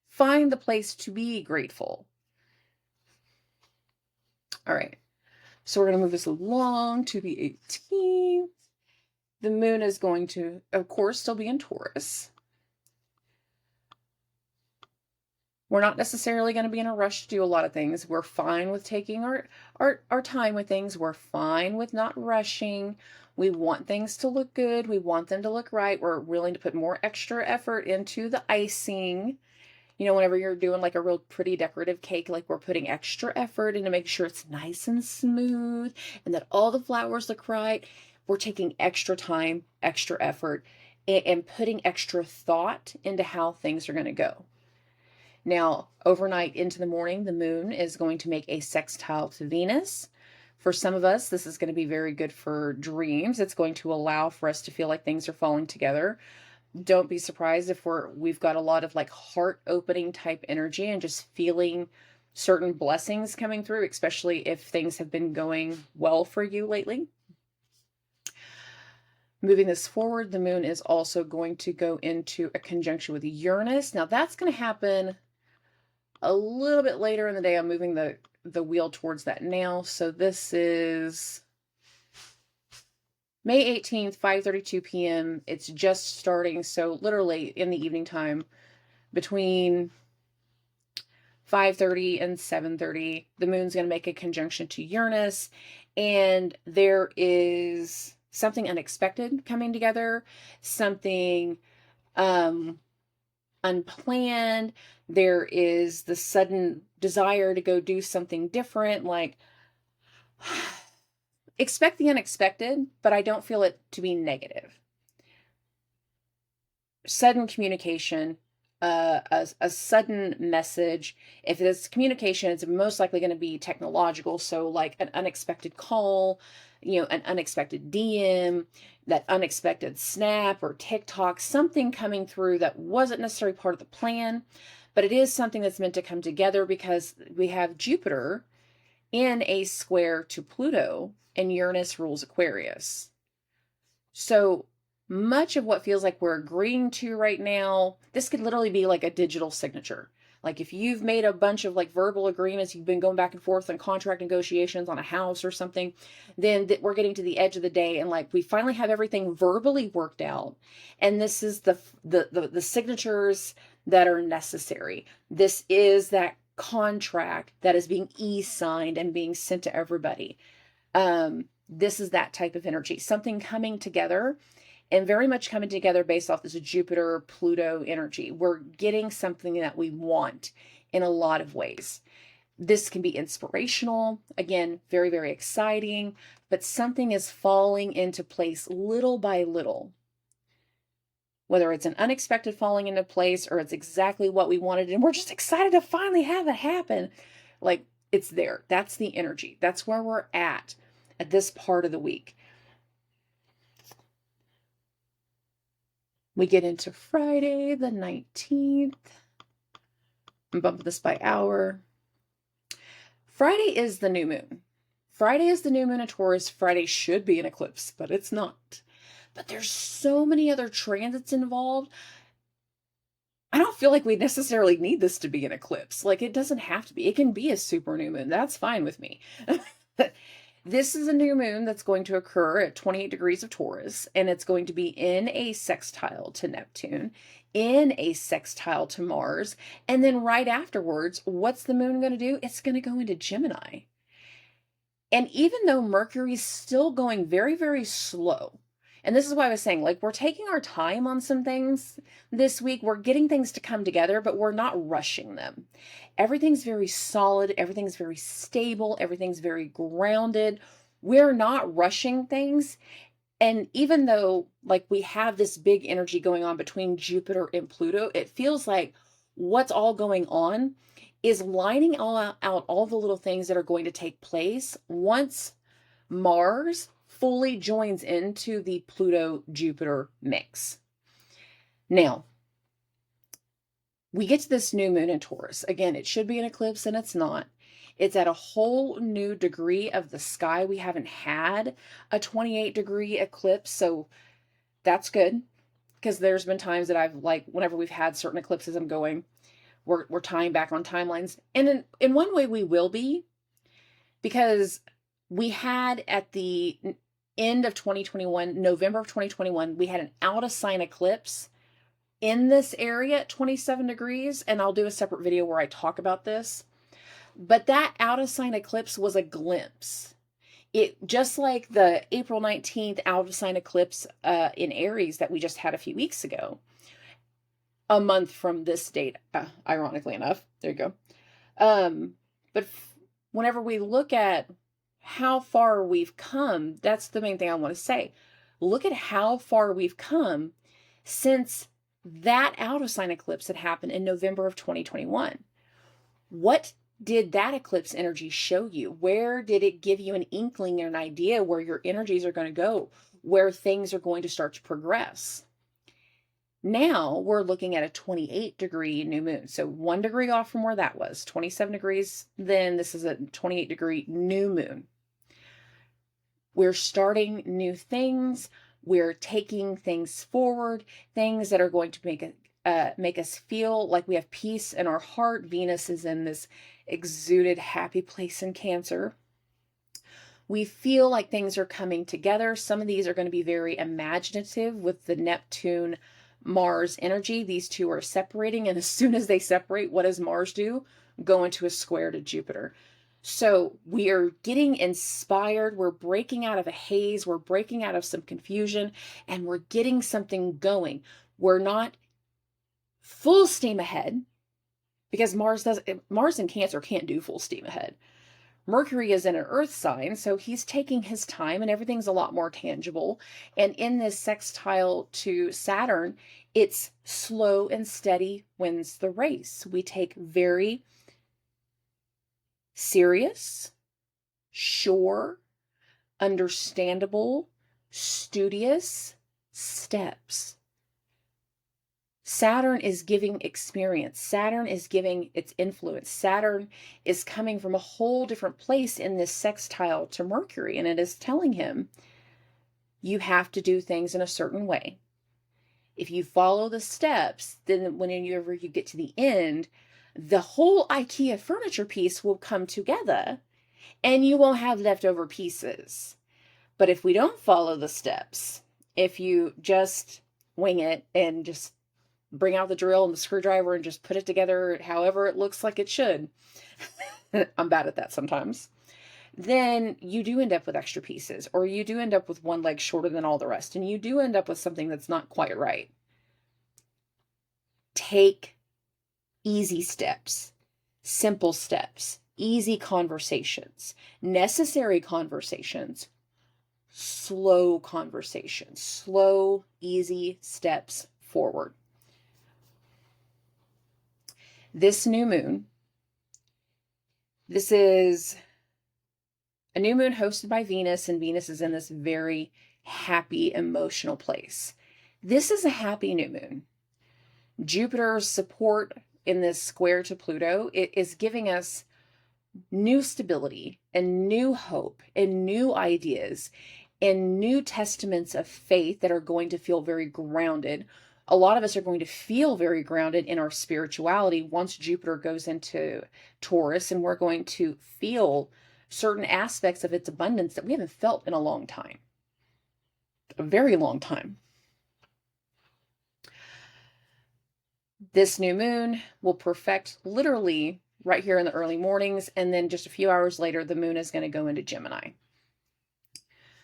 Find the place to be grateful. All right. So we're going to move this along to the 18th. The moon is going to, of course, still be in Taurus. We're not necessarily going to be in a rush to do a lot of things. We're fine with taking our time with things. We're fine with not rushing. We want things to look good. We want them to look right. We're willing to put more extra effort into the icing. You know, whenever you're doing like a real pretty decorative cake, like we're putting extra effort into making sure it's nice and smooth and that all the flowers look right. We're taking extra time, extra effort, and putting extra thought into how things are going to go. Now, overnight into the morning, the moon is going to make a sextile to Venus. For some of us, this is going to be very good for dreams. It's going to allow for us to feel like things are falling together. Don't be surprised if we've got a lot of like heart opening type energy and just feeling certain blessings coming through, especially if things have been going well for you lately. Moving this forward, the moon is also going to go into a conjunction with Uranus. Now that's going to happen a little bit later in the day. I'm moving the wheel towards that now. So this is May 18th, 5:32 p.m. It's just starting. So literally in the evening time between 5:30 and 7:30, the moon's going to make a conjunction to Uranus, and there is something unexpected coming together, something unplanned. There is the sudden desire to go do something different, like expect the unexpected, but I don't feel it to be negative. Sudden communication, a sudden message. If it's communication, it's most likely going to be technological. So like an unexpected call, you know, an unexpected DM, that unexpected snap or TikTok, something coming through that wasn't necessarily part of the plan, but it is something that's meant to come together because we have Jupiter in a square to Pluto, and Uranus rules Aquarius. So much of what feels like we're agreeing to right now, this could literally be like a digital signature. Like if you've made a bunch of like verbal agreements, you've been going back and forth on contract negotiations on a house or something, then we're getting to the edge of the day and like we finally have everything verbally worked out. And this is the signatures that are necessary. This is that contract that is being e-signed and being sent to everybody. This is that type of energy, something coming together, and very much coming together based off this Jupiter Pluto energy. We're getting something that we want in a lot of ways. This can be inspirational, again, very, very exciting, but something is falling into place little by little. Whether it's an unexpected falling into place or it's exactly what we wanted and we're just excited to finally have it happen. Like it's there. That's the energy. That's where we're at this part of the week. We get into Friday, the 19th. I'm bumping this by hour. Friday is the new moon. Friday is the new moon in Taurus. Friday should be an eclipse, but it's not. But there's so many other transits involved. I don't feel like we necessarily need this to be an eclipse. Like it doesn't have to be. It can be a super new moon. That's fine with me. This is a new moon that's going to occur at 28 degrees of Taurus, and it's going to be in a sextile to Neptune in a sextile to Mars. And then right afterwards, what's the moon going to do? It's going to go into Gemini. And even though Mercury's still going very, very slow, and this is why I was saying, like, we're taking our time on some things this week. We're getting things to come together, but we're not rushing them. Everything's very solid. Everything's very stable. Everything's very grounded. We're not rushing things. And even though, like, we have this big energy going on between Jupiter and Pluto, it feels like what's all going on is lining out all the little things that are going to take place once Mars fully joins into the Pluto-Jupiter mix. Now, we get to this new moon in Taurus. Again, it should be an eclipse and it's not. It's at a whole new degree of the sky. We haven't had a 28-degree eclipse, so that's good, because there's been times that I've, like, whenever we've had certain eclipses, I'm going, we're tying back on timelines. And in one way we will be, because we had at the end of 2021, November of 2021, we had an out of sign eclipse in this area at 27 degrees. And I'll do a separate video where I talk about this. But that out of sign eclipse was a glimpse. It just like the April 19th out of sign eclipse in Aries that we just had a few weeks ago, a month from this date, ironically enough. There you go. But whenever we look at how far we've come, that's the main thing I want to say. Look at how far we've come since that out of sign eclipse had happened in November of 2021. What did that eclipse energy show you? Where did it give you an inkling or an idea where your energies are going to go, where things are going to start to progress? Now we're looking at a 28-degree new moon. So 1 degree off from where that was, 27 degrees. Then this is a 28-degree new moon. We're starting new things. We're taking things forward, things that are going to make us feel like we have peace in our heart. Venus is in this exuded happy place in Cancer. We feel like things are coming together. Some of these are going to be very imaginative with the Neptune Mars energy. These two are separating, and as soon as they separate, what does Mars do? Go into a square to Jupiter. So we are getting inspired. We're breaking out of a haze. We're breaking out of some confusion, and we're getting something going. We're not full steam ahead, because Mars in Cancer can't do full steam ahead. Mercury is in an earth sign, so he's taking his time and everything's a lot more tangible. And in this sextile to Saturn, it's slow and steady wins the race. We take very serious, sure, understandable, studious steps. Saturn is giving experience. Saturn is giving its influence. Saturn is coming from a whole different place in this sextile to Mercury, and it is telling him, you have to do things in a certain way. If you follow the steps, then whenever you get to the end, the whole IKEA furniture piece will come together, and you won't have leftover pieces. But if we don't follow the steps, if you just wing it and just bring out the drill and the screwdriver and just put it together however it looks like it should, I'm bad at that sometimes, then you do end up with extra pieces, or you do end up with one leg shorter than all the rest, and you do end up with something that's not quite right. Take easy steps, simple steps, easy conversations, necessary conversations, slow conversations, slow, easy steps forward. This new moon, this is a new moon hosted by Venus, and Venus is in this very happy, emotional place. This is a happy new moon. Jupiter's support in this square to Pluto, it is giving us new stability and new hope and new ideas and new testaments of faith that are going to feel very grounded. A lot of us are going to feel very grounded in our spirituality once Jupiter goes into Taurus, and we're going to feel certain aspects of its abundance that we haven't felt in a long time, a very long time. This new moon will perfect literally right here in the early mornings, and then just a few hours later, the moon is going to go into Gemini.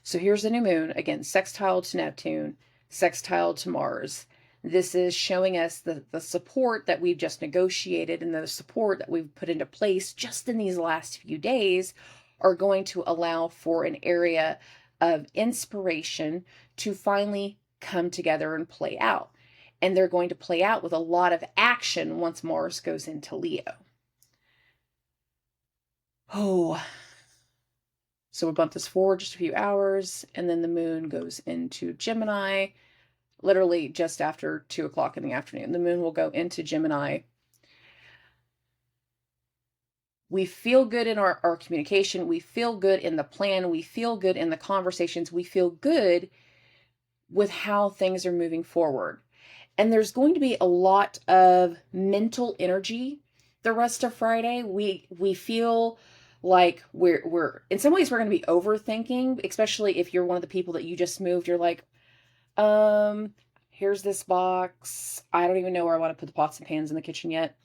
So here's the new moon, again, sextile to Neptune, sextile to Mars. This is showing us the support that we've just negotiated and the support that we've put into place just in these last few days are going to allow for an area of inspiration to finally come together and play out. And they're going to play out with a lot of action once Mars goes into Leo. Oh, so we'll bump this forward just a few hours, and then the moon goes into Gemini, literally just after 2 o'clock in the afternoon. The moon will go into Gemini. We feel good in our communication. We feel good in the plan. We feel good in the conversations. We feel good with how things are moving forward. And there's going to be a lot of mental energy the rest of Friday. We feel like we're in some ways we're going to be overthinking, especially if you're one of the people that you just moved. You're like, here's this box. I don't even know where I want to put the pots and pans in the kitchen yet.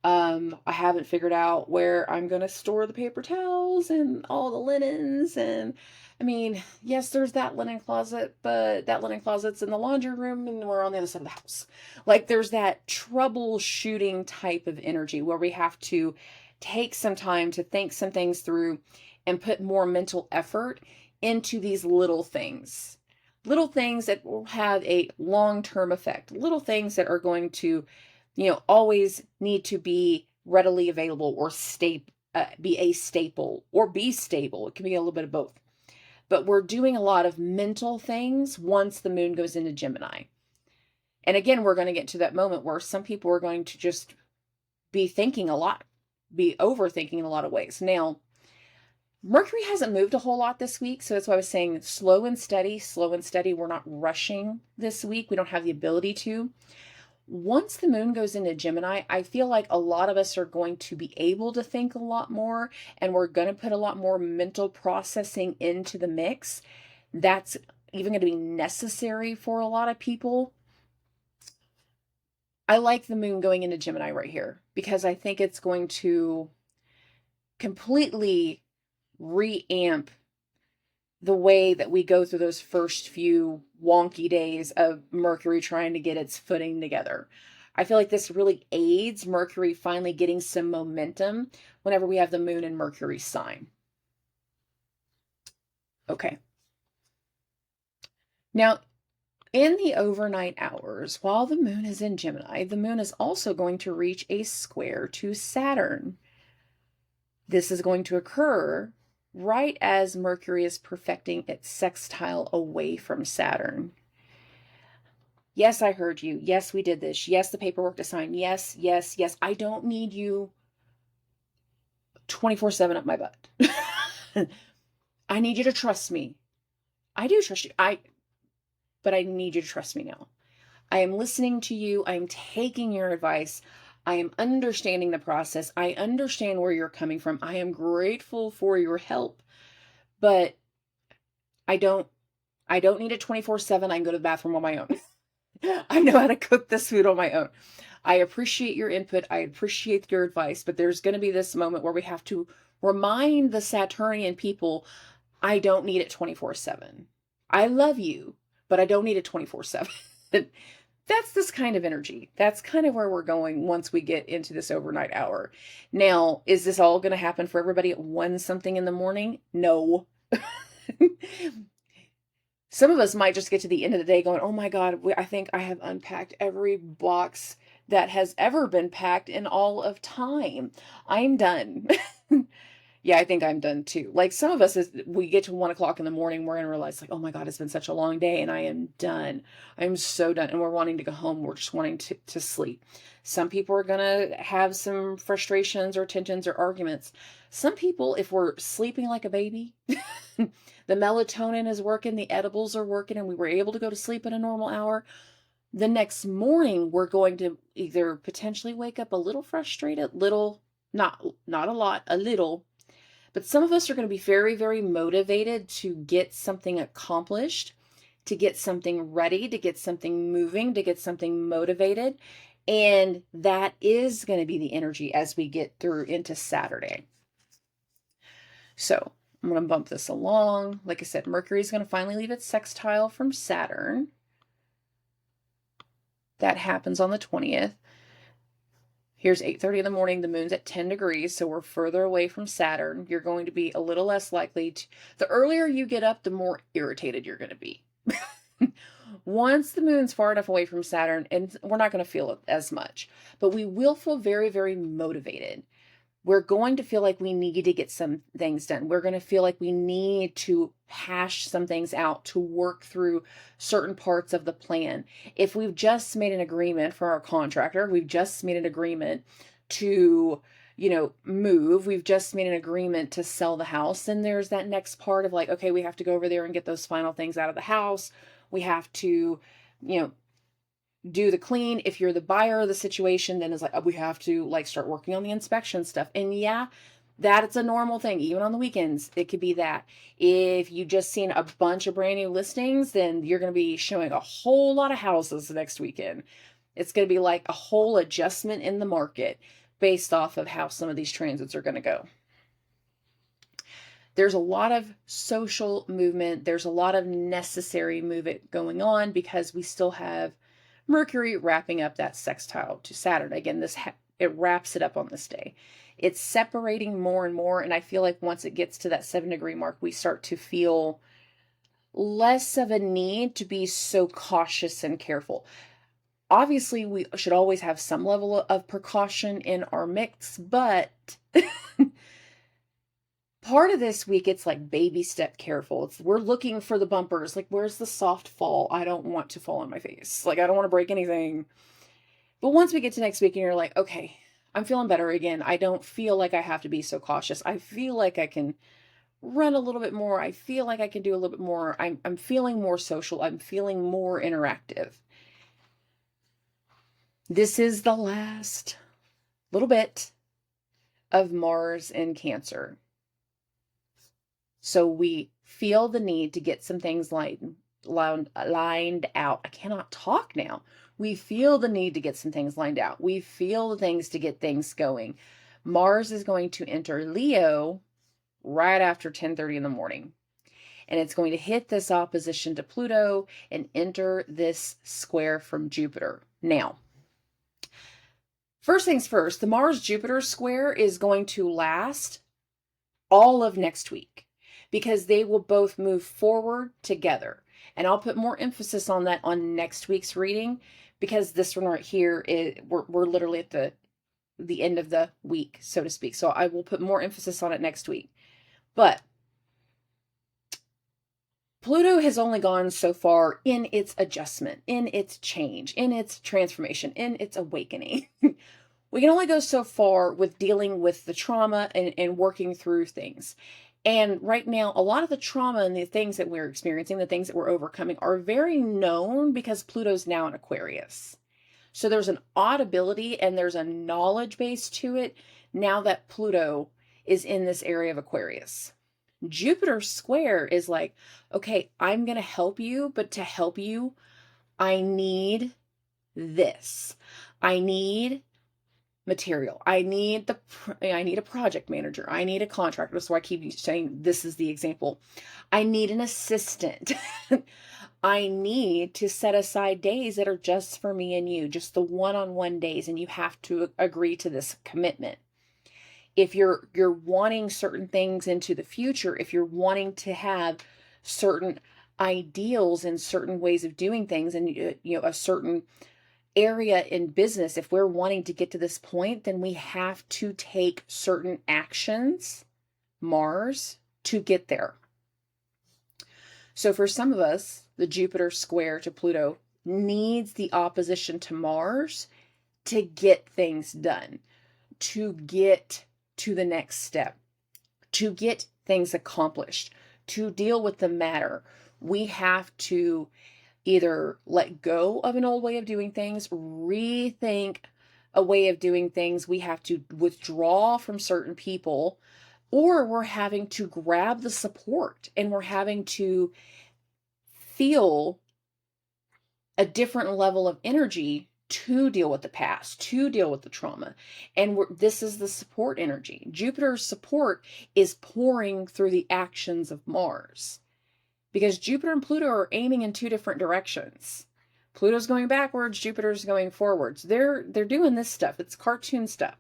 I haven't figured out where I'm going to store the paper towels and all the linens. And I mean, yes, there's that linen closet, but that linen closet's in the laundry room and we're on the other side of the house. Like there's that troubleshooting type of energy where we have to take some time to think some things through and put more mental effort into these little things that will have a long-term effect, little things that are going to, always need to be readily available or be a staple or be stable. It can be a little bit of both. But we're doing a lot of mental things once the moon goes into Gemini. And again, we're going to get to that moment where some people are going to just be thinking a lot, be overthinking in a lot of ways. Now, Mercury hasn't moved a whole lot this week, so that's why I was saying slow and steady, slow and steady. We're not rushing this week. We don't have the ability to. Once the moon goes into Gemini, I feel like a lot of us are going to be able to think a lot more, and we're going to put a lot more mental processing into the mix. That's even going to be necessary for a lot of people. I like the moon going into Gemini right here because I think it's going to completely reamp the way that we go through those first few wonky days of Mercury trying to get its footing together. I feel like this really aids Mercury finally getting some momentum whenever we have the moon in Mercury's sign. Okay. Now, in the overnight hours, while the moon is in Gemini, the moon is also going to reach a square to Saturn. This is going to occur right as Mercury is perfecting its sextile away from Saturn. Yes, I heard you. Yes, we did this. Yes, the paperwork to sign. Yes, yes, yes. I don't need you 24/7 up my butt. I need you to trust me. I do trust you. But I need you to trust me now. I am listening to you. I am taking your advice. I am understanding the process. I understand where you're coming from. I am grateful for your help, but I don't need it 24/7. I can go to the bathroom on my own. I know how to cook this food on my own. I appreciate your input. I appreciate your advice, but there's going to be this moment where we have to remind the Saturnian people, I don't need it 24/7. I love you, but I don't need it 24/7. That's this kind of energy. That's kind of where we're going once we get into this overnight hour. Now, is this all going to happen for everybody at 1 something in the morning? No. Some of us might just get to the end of the day going, oh my God, I think I have unpacked every box that has ever been packed in all of time. I'm done. Yeah, I think I'm done too. Like some of us, as we get to 1 o'clock in the morning, we're going to realize like, oh my God, it's been such a long day and I am done. I'm so done. And we're wanting to go home. We're just wanting to sleep. Some people are going to have some frustrations or tensions or arguments. Some people, if we're sleeping like a baby, the melatonin is working, the edibles are working, and we were able to go to sleep at a normal hour. The next morning, we're going to either potentially wake up a little frustrated, not a lot, a little. But some of us are going to be very, very motivated to get something accomplished, to get something ready, to get something moving, to get something motivated. And that is going to be the energy as we get through into Saturday. So I'm going to bump this along. Like I said, Mercury is going to finally leave its sextile from Saturn. That happens on the 20th. Here's 8:30 in the morning. The moon's at 10 degrees, so we're further away from Saturn. You're going to be a little less likely to... The earlier you get up, the more irritated you're going to be. Once the moon's far enough away from Saturn, and we're not going to feel it as much, but we will feel very, very motivated. We're going to feel like we need to get some things done. We're going to feel like we need to hash some things out, to work through certain parts of the plan. If we've just made an agreement for our contractor, we've just made an agreement to, move, we've just made an agreement to sell the house, then there's that next part of like, okay, we have to go over there and get those final things out of the house. We have to, do the clean. If you're the buyer of the situation, then it's like, we have to start working on the inspection stuff. And yeah, that's a normal thing. Even on the weekends, it could be that. If you just seen a bunch of brand new listings, then you're going to be showing a whole lot of houses next weekend. It's going to be like a whole adjustment in the market based off of how some of these transits are going to go. There's a lot of social movement. There's a lot of necessary movement going on because we still have Mercury wrapping up that sextile to Saturn. Again, it wraps it up on this day. It's separating more and more, and I feel like once it gets to that 7-degree mark, we start to feel less of a need to be so cautious and careful. Obviously, we should always have some level of precaution in our mix, but part of this week, it's like baby step careful. We're looking for the bumpers. Like, where's the soft fall? I don't want to fall on my face. Like, I don't want to break anything. But once we get to next week and you're like, okay, I'm feeling better again. I don't feel like I have to be so cautious. I feel like I can run a little bit more. I feel like I can do a little bit more. I'm feeling more social. I'm feeling more interactive. This is the last little bit of Mars in Cancer. So we feel the need to get some things lined out. I cannot talk now. We feel the need to get some things lined out. We feel the things to get things going. Mars is going to enter Leo right after 10:30 in the morning. And it's going to hit this opposition to Pluto and enter this square from Jupiter. Now, first things first, the Mars-Jupiter square is going to last all of next week, because they will both move forward together. And I'll put more emphasis on that on next week's reading, because this one right here, we're literally at the end of the week, so to speak. So I will put more emphasis on it next week. But Pluto has only gone so far in its adjustment, in its change, in its transformation, in its awakening. We can only go so far with dealing with the trauma and working through things. And right now, a lot of the trauma and the things that we're experiencing, the things that we're overcoming, are very known because Pluto's now in Aquarius. So there's an audibility and there's a knowledge base to it now that Pluto is in this area of Aquarius. Jupiter square is like, okay, I'm going to help you, but to help you, I need this. I need material. I need a project manager. I need a contractor. So I keep saying this is the example. I need an assistant. I need to set aside days that are just for me and you, just the one-on-one days, and you have to agree to this commitment. If you're wanting certain things into the future, if you're wanting to have certain ideals and certain ways of doing things, and a certain area in business, if we're wanting to get to this point, then we have to take certain actions, Mars, to get there. So for some of us, the Jupiter square to Pluto needs the opposition to Mars to get things done, to get to the next step, to get things accomplished, to deal with the matter. We have to either let go of an old way of doing things, rethink a way of doing things. We have to withdraw from certain people, or we're having to grab the support and we're having to feel a different level of energy to deal with the past, to deal with the trauma. And this is the support energy. Jupiter's support is pouring through the actions of Mars, because Jupiter and Pluto are aiming in two different directions. Pluto's going backwards, Jupiter's going forwards. They're doing this stuff. It's cartoon stuff.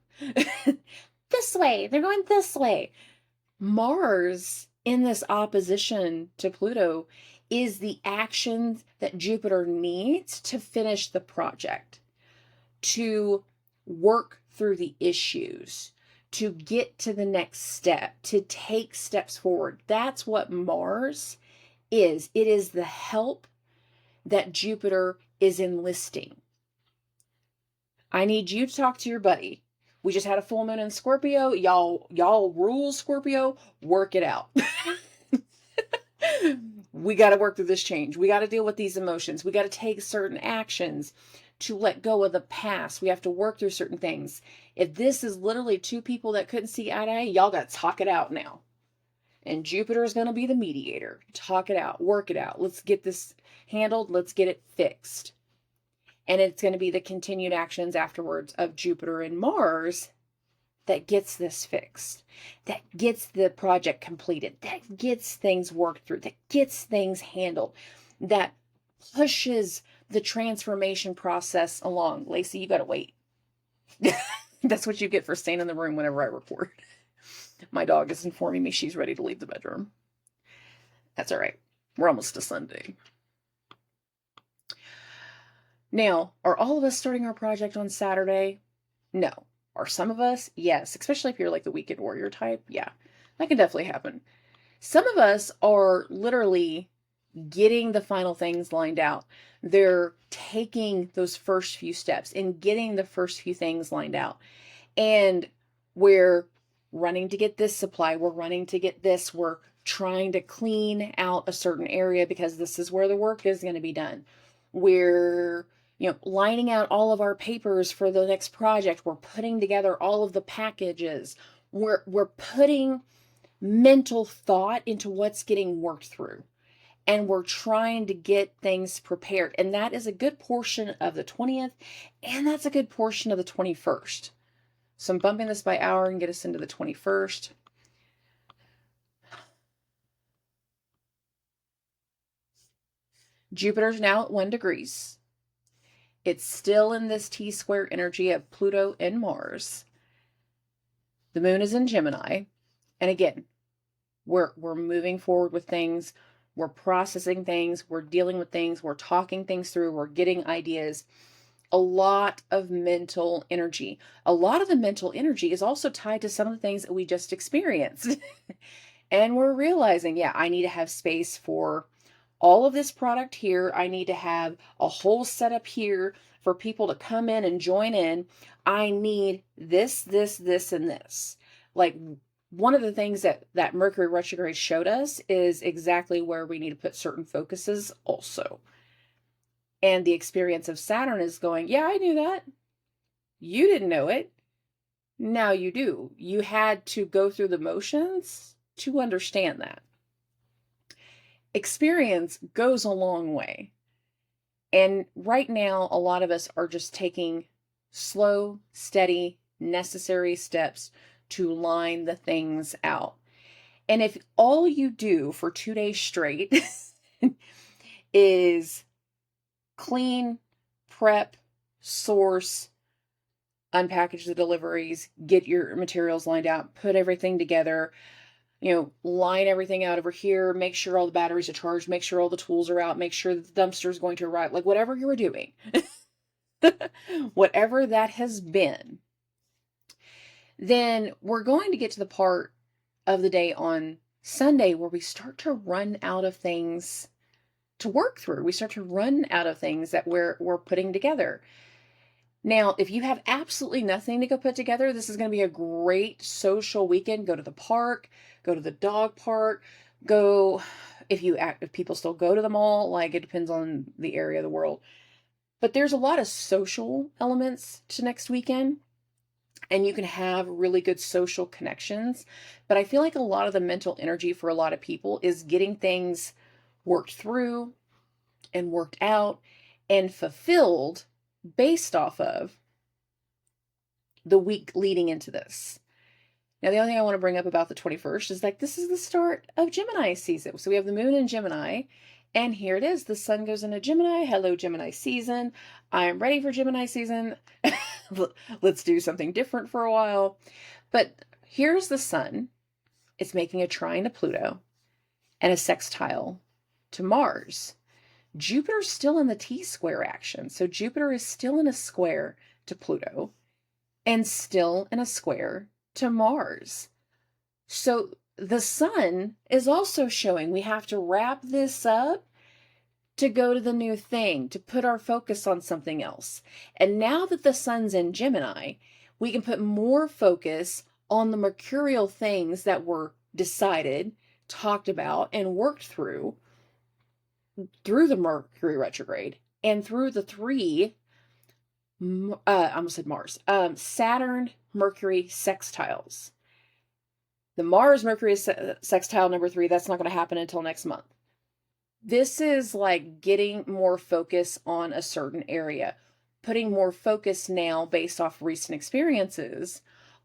This way, they're going this way. Mars, in this opposition to Pluto, is the actions that Jupiter needs to finish the project, to work through the issues, to get to the next step, to take steps forward. That's what Mars is. It is the help that Jupiter is enlisting. I need you to talk to your buddy. We just had a full moon in Scorpio. Y'all rule Scorpio. Work it out. We got to work through this change. We got to deal with these emotions. We got to take certain actions to let go of the past. We have to work through certain things. If this is literally two people that couldn't see eye to eye, y'all got to talk it out now. And Jupiter is going to be the mediator. Talk it out. Work it out. Let's get this handled. Let's get it fixed. And it's going to be the continued actions afterwards of Jupiter and Mars that gets this fixed, that gets the project completed, that gets things worked through, that gets things handled, that pushes the transformation process along. Lacey, you got to wait. That's what you get for staying in the room whenever I record. My dog is informing me she's ready to leave the bedroom. That's all right. We're almost to Sunday. Now, are all of us starting our project on Saturday? No. Are some of us? Yes. Especially if you're like the weekend warrior type. Yeah, that can definitely happen. Some of us are literally getting the final things lined out. They're taking those first few steps and getting the first few things lined out. And we're running to get this supply. We're running to get this work, trying to clean out a certain area because this is where the work is going to be done. We're lining out all of our papers for the next project. We're putting together all of the packages. We're putting mental thought into what's getting worked through. And we're trying to get things prepared. And that is a good portion of the 20th. And that's a good portion of the 21st. So I'm bumping this by hour and get us into the 21st. Jupiter's now at 1 degrees. It's still in this T-square energy of Pluto and Mars. The moon is in Gemini. And again, we're moving forward with things. We're processing things. We're dealing with things. We're talking things through. We're getting ideas. A lot of mental energy. A lot of the mental energy is also tied to some of the things that we just experienced. And we're realizing, yeah, I need to have space for all of this product here. I need to have a whole setup here for people to come in and join in. I need this, and this. Like, one of the things that Mercury retrograde showed us is exactly where we need to put certain focuses also. And the experience of Saturn is going, yeah, I knew that. You didn't know it. Now you do. You had to go through the motions to understand that. Experience goes a long way. And right now, a lot of us are just taking slow, steady, necessary steps to line the things out. And if all you do for 2 days straight is clean, prep, source, unpackage the deliveries, get your materials lined out, put everything together, line everything out over here, make sure all the batteries are charged, make sure all the tools are out, make sure the dumpster is going to arrive, like whatever you were doing, whatever that has been, then we're going to get to the part of the day on Sunday where we start to run out of things to work through. We start to run out of things that we're putting together. Now, if you have absolutely nothing to go put together, this is going to be a great social weekend. Go to the park, go to the dog park, go, if people still go to the mall, like it depends on the area of the world. But there's a lot of social elements to next weekend, and you can have really good social connections. But I feel like a lot of the mental energy for a lot of people is getting things worked through and worked out and fulfilled based off of the week leading into this. Now, the only thing I want to bring up about the 21st is like this is the start of Gemini season. So we have the moon in Gemini, and here it is. The sun goes into Gemini. Hello, Gemini season. I'm ready for Gemini season. Let's do something different for a while. But here's the sun. It's making a trine to Pluto and a sextile to Mars. Jupiter's still in the T-square action. So Jupiter is still in a square to Pluto and still in a square to Mars. So the sun is also showing we have to wrap this up to go to the new thing, to put our focus on something else. And now that the sun's in Gemini, we can put more focus on the mercurial things that were decided, talked about, and worked through the Mercury retrograde and through the three, I almost said Mars, Saturn, Mercury sextiles. The Mars Mercury sextile number 3, that's not going to happen until next month. This is like getting more focus on a certain area, putting more focus now based off recent experiences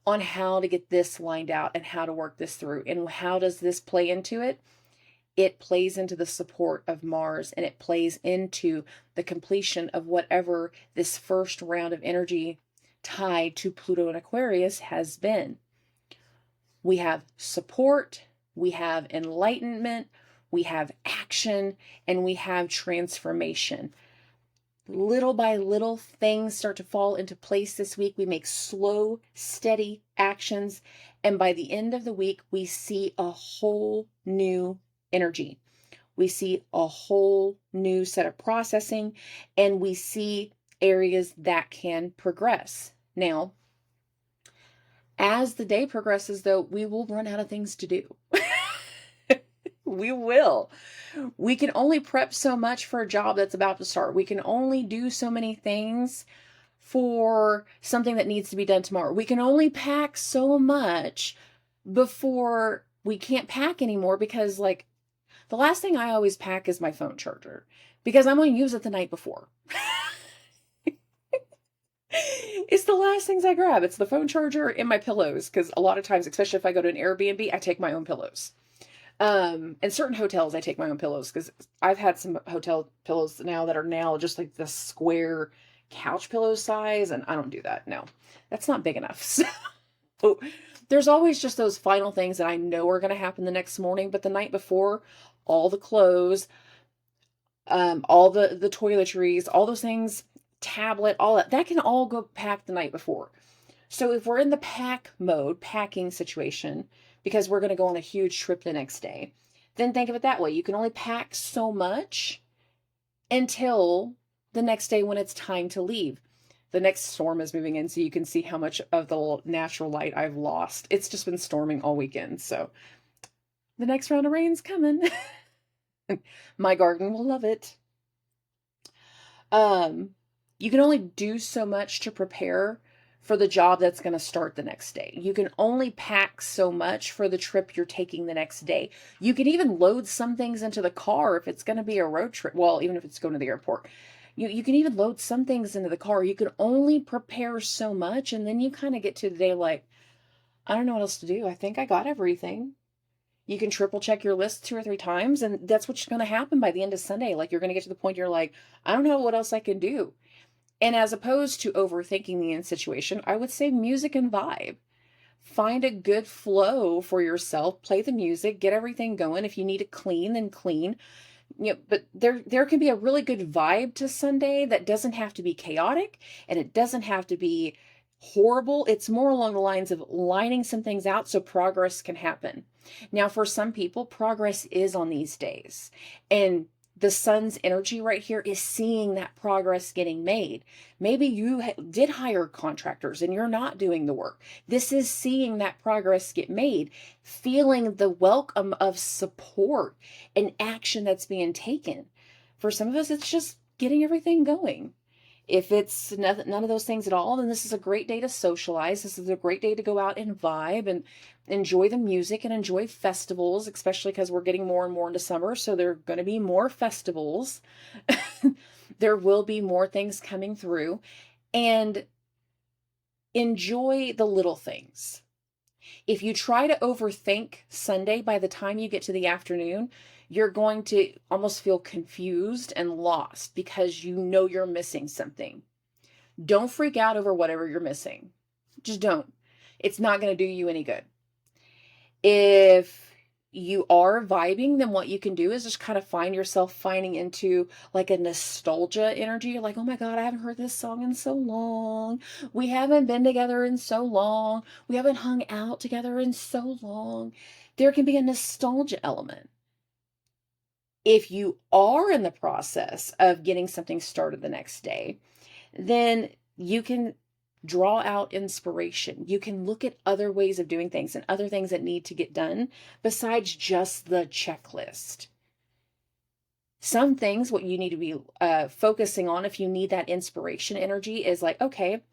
on how to get this lined out and how to work this through. And how does this play into it? It plays into the support of Mars, and it plays into the completion of whatever this first round of energy tied to Pluto and Aquarius has been. We have support, we have enlightenment, we have action, and we have transformation. Little by little, things start to fall into place this week. We make slow, steady actions, and by the end of the week, we see a whole new energy. We see a whole new set of processing, and we see areas that can progress. Now, as the day progresses, though, we will run out of things to do. We will. We can only prep so much for a job that's about to start. We can only do so many things for something that needs to be done tomorrow. We can only pack so much before we can't pack anymore, because like the last thing I always pack is my phone charger, because I'm going to use it the night before. It's the last things I grab. It's the phone charger and my pillows, because a lot of times, especially if I go to an Airbnb, I take my own pillows. And certain hotels, I take my own pillows, because I've had some hotel pillows now that are now just like the square couch pillow size, and I don't do that. No, that's not big enough. So there's always just those final things that I know are going to happen the next morning, but the night before, all the clothes, all the toiletries, all those things, tablet, all that can all go packed the night before. So if we're in the packing situation, because we're going to go on a huge trip the next day, then think of it that way. You can only pack so much until the next day when it's time to leave. The next storm is moving in, so you can see how much of the natural light I've lost. It's just been storming all weekend, so the next round of rain's coming. My garden will love it. You can only do so much to prepare for the job that's going to start the next day. You can only pack so much for the trip you're taking the next day. You can even load some things into the car if it's going to be a road trip. Well, even if it's going to the airport. You can even load some things into the car. You can only prepare so much, and then you kind of get to the day like, I don't know what else to do. I think I got everything. You can triple check your list 2 or 3 times, and that's what's going to happen by the end of Sunday. Like, you're going to get to the point you're like, I don't know what else I can do. And as opposed to overthinking the situation, I would say music and vibe. Find a good flow for yourself, play the music, get everything going. If you need to clean, then clean. But there can be a really good vibe to Sunday that doesn't have to be chaotic, and it doesn't have to be horrible. It's more along the lines of lining some things out so progress can happen. Now, for some people, progress is on these days, and the sun's energy right here is seeing that progress getting made. Maybe you did hire contractors and you're not doing the work. This is seeing that progress get made, feeling the welcome of support and action that's being taken. For some of us, it's just getting everything going. If it's none of those things at all, then this is a great day to socialize. This is a great day to go out and vibe and enjoy the music and enjoy festivals, especially because we're getting more and more into summer. So there are going to be more festivals. There will be more things coming through, and enjoy the little things. If you try to overthink Sunday, by the time you get to the afternoon, you're going to almost feel confused and lost because you know you're missing something. Don't freak out over whatever you're missing. Just don't. It's not going to do you any good. If you are vibing, then what you can do is just kind of find yourself finding into like a nostalgia energy. You're like, oh my God, I haven't heard this song in so long. We haven't been together in so long. We haven't hung out together in so long. There can be a nostalgia element. If you are in the process of getting something started the next day, then you can draw out inspiration. You can look at other ways of doing things and other things that need to get done besides just the checklist. Some things, what you need to be focusing on if you need that inspiration energy is like, okay,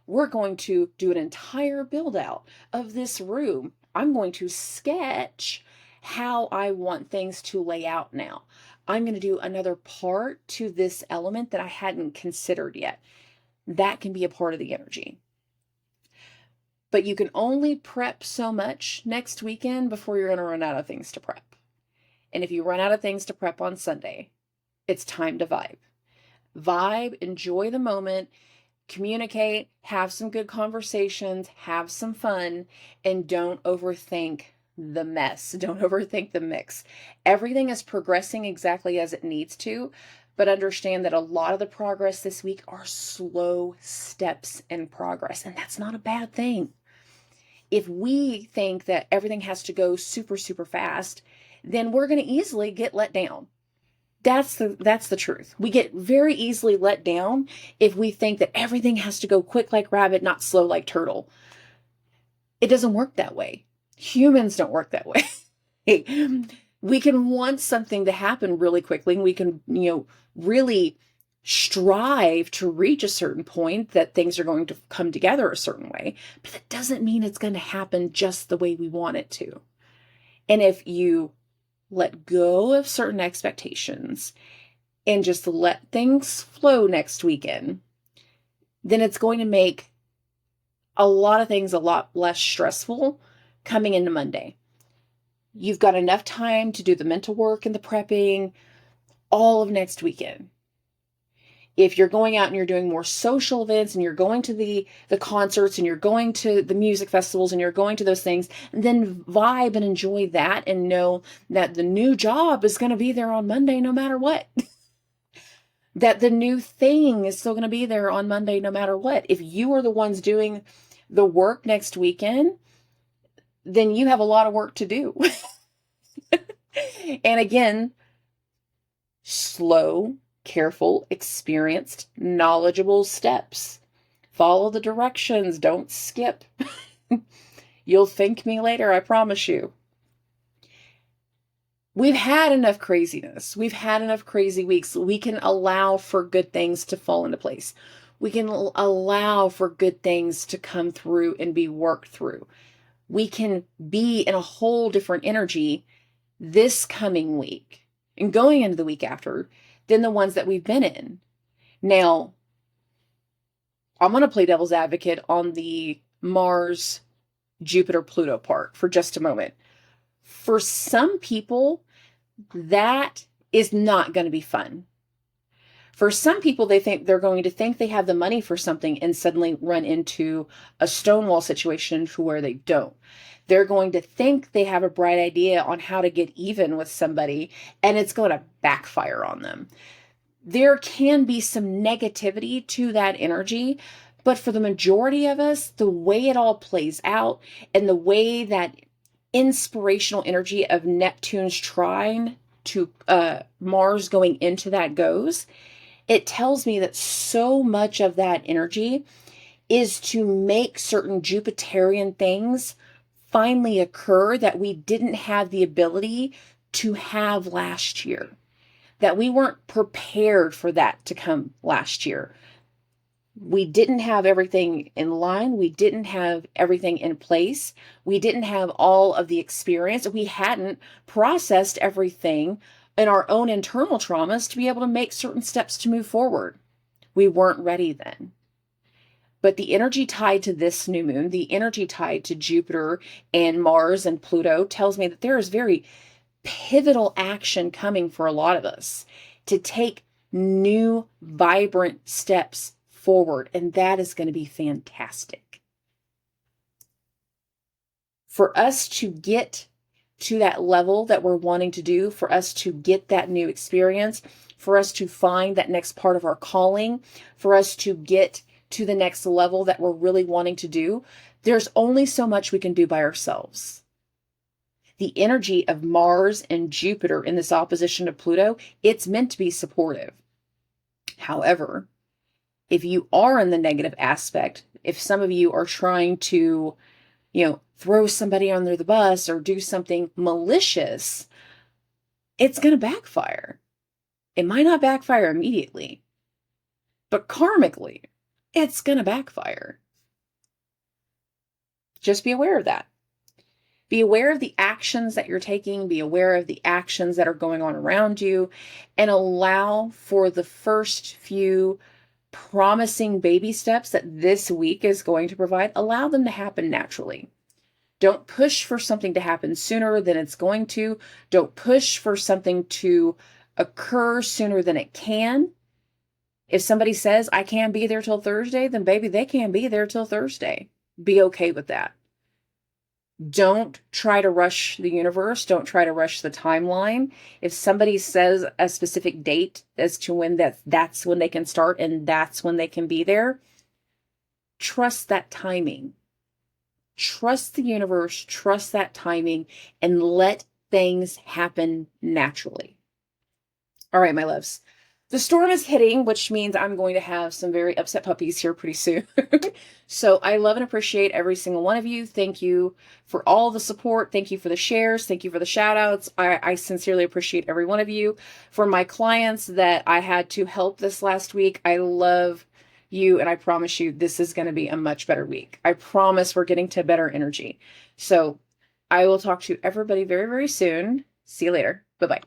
we're going to do an entire build out of this room. I'm going to sketch how I want things to lay out now. I'm going to do another part to this element that I hadn't considered yet. That can be a part of the energy. But you can only prep so much next weekend before you're going to run out of things to prep. And if you run out of things to prep on Sunday, it's time to vibe. Vibe, enjoy the moment, communicate, have some good conversations, have some fun, and don't overthink the mess. Don't overthink the mix. Everything is progressing exactly as it needs to. But understand that a lot of the progress this week are slow steps in progress, and that's not a bad thing. If we think that everything has to go super, super fast, then we're going to easily get let down. That's the truth. We get very easily let down if we think that everything has to go quick like rabbit, not slow like turtle. It doesn't work that way. Humans don't work that way. We can want something to happen really quickly, and we can, really strive to reach a certain point that things are going to come together a certain way, but that doesn't mean it's going to happen just the way we want it to. And if you let go of certain expectations and just let things flow next weekend, then it's going to make a lot of things a lot less stressful coming into Monday. You've got enough time to do the mental work and the prepping all of next weekend. If you're going out and you're doing more social events and you're going to the concerts and you're going to the music festivals and you're going to those things, then vibe and enjoy that and know that the new job is going to be there on Monday no matter what. That the new thing is still going to be there on Monday no matter what. If you are the ones doing the work next weekend, then you have a lot of work to do. And again, slow, careful, experienced, knowledgeable steps. Follow the directions. Don't skip. You'll thank me later, I promise you. We've had enough craziness. We've had enough crazy weeks. We can allow for good things to fall into place. We can allow for good things to come through and be worked through. We can be in a whole different energy this coming week and going into the week after than the ones that we've been in. Now, I'm going to play devil's advocate on the Mars, Jupiter, Pluto part for just a moment. For some people, that is not going to be fun. For some people, they're going to think they have the money for something and suddenly run into a stonewall situation to where they don't. They're going to think they have a bright idea on how to get even with somebody, and it's going to backfire on them. There can be some negativity to that energy, but for the majority of us, the way it all plays out and the way that inspirational energy of Neptune's trine to Mars going into that goes, it tells me that so much of that energy is to make certain Jupiterian things finally occur that we didn't have the ability to have last year, that we weren't prepared for that to come last year. We didn't have everything in line. We didn't have everything in place. We didn't have all of the experience. We hadn't processed everything in our own internal traumas to be able to make certain steps to move forward. We weren't ready then. But the energy tied to this new moon, the energy tied to Jupiter and Mars and Pluto tells me that there is very pivotal action coming for a lot of us to take new, vibrant steps forward. And that is going to be fantastic. For us to get to that level that we're wanting to do, for us to get that new experience, for us to find that next part of our calling, for us to get to the next level that we're really wanting to do, there's only so much we can do by ourselves. The energy of Mars and Jupiter in this opposition to Pluto, it's meant to be supportive. However, if you are in the negative aspect, if some of you are trying to, throw somebody under the bus or do something malicious, it's going to backfire. It might not backfire immediately, but karmically, it's going to backfire. Just be aware of that. Be aware of the actions that you're taking. Be aware of the actions that are going on around you, and allow for the first few promising baby steps that this week is going to provide. Allow them to happen naturally. Don't push for something to happen sooner than it's going to. Don't push for something to occur sooner than it can. If somebody says, I can't be there till Thursday, then baby, they can't be there till Thursday. Be okay with that. Don't try to rush the universe. Don't try to rush the timeline. If somebody says a specific date as to when that's when they can start and that's when they can be there, trust that timing. Trust the universe, trust that timing, and let things happen naturally. All right, my loves. The storm is hitting, which means I'm going to have some very upset puppies here pretty soon. So I love and appreciate every single one of you. Thank you for all the support. Thank you for the shares. Thank you for the shout outs. I sincerely appreciate every one of you. For my clients that I had to help this last week, I love you, and I promise you this is going to be a much better week. I promise we're getting to better energy. So I will talk to everybody very, very soon. See you later. Bye-bye.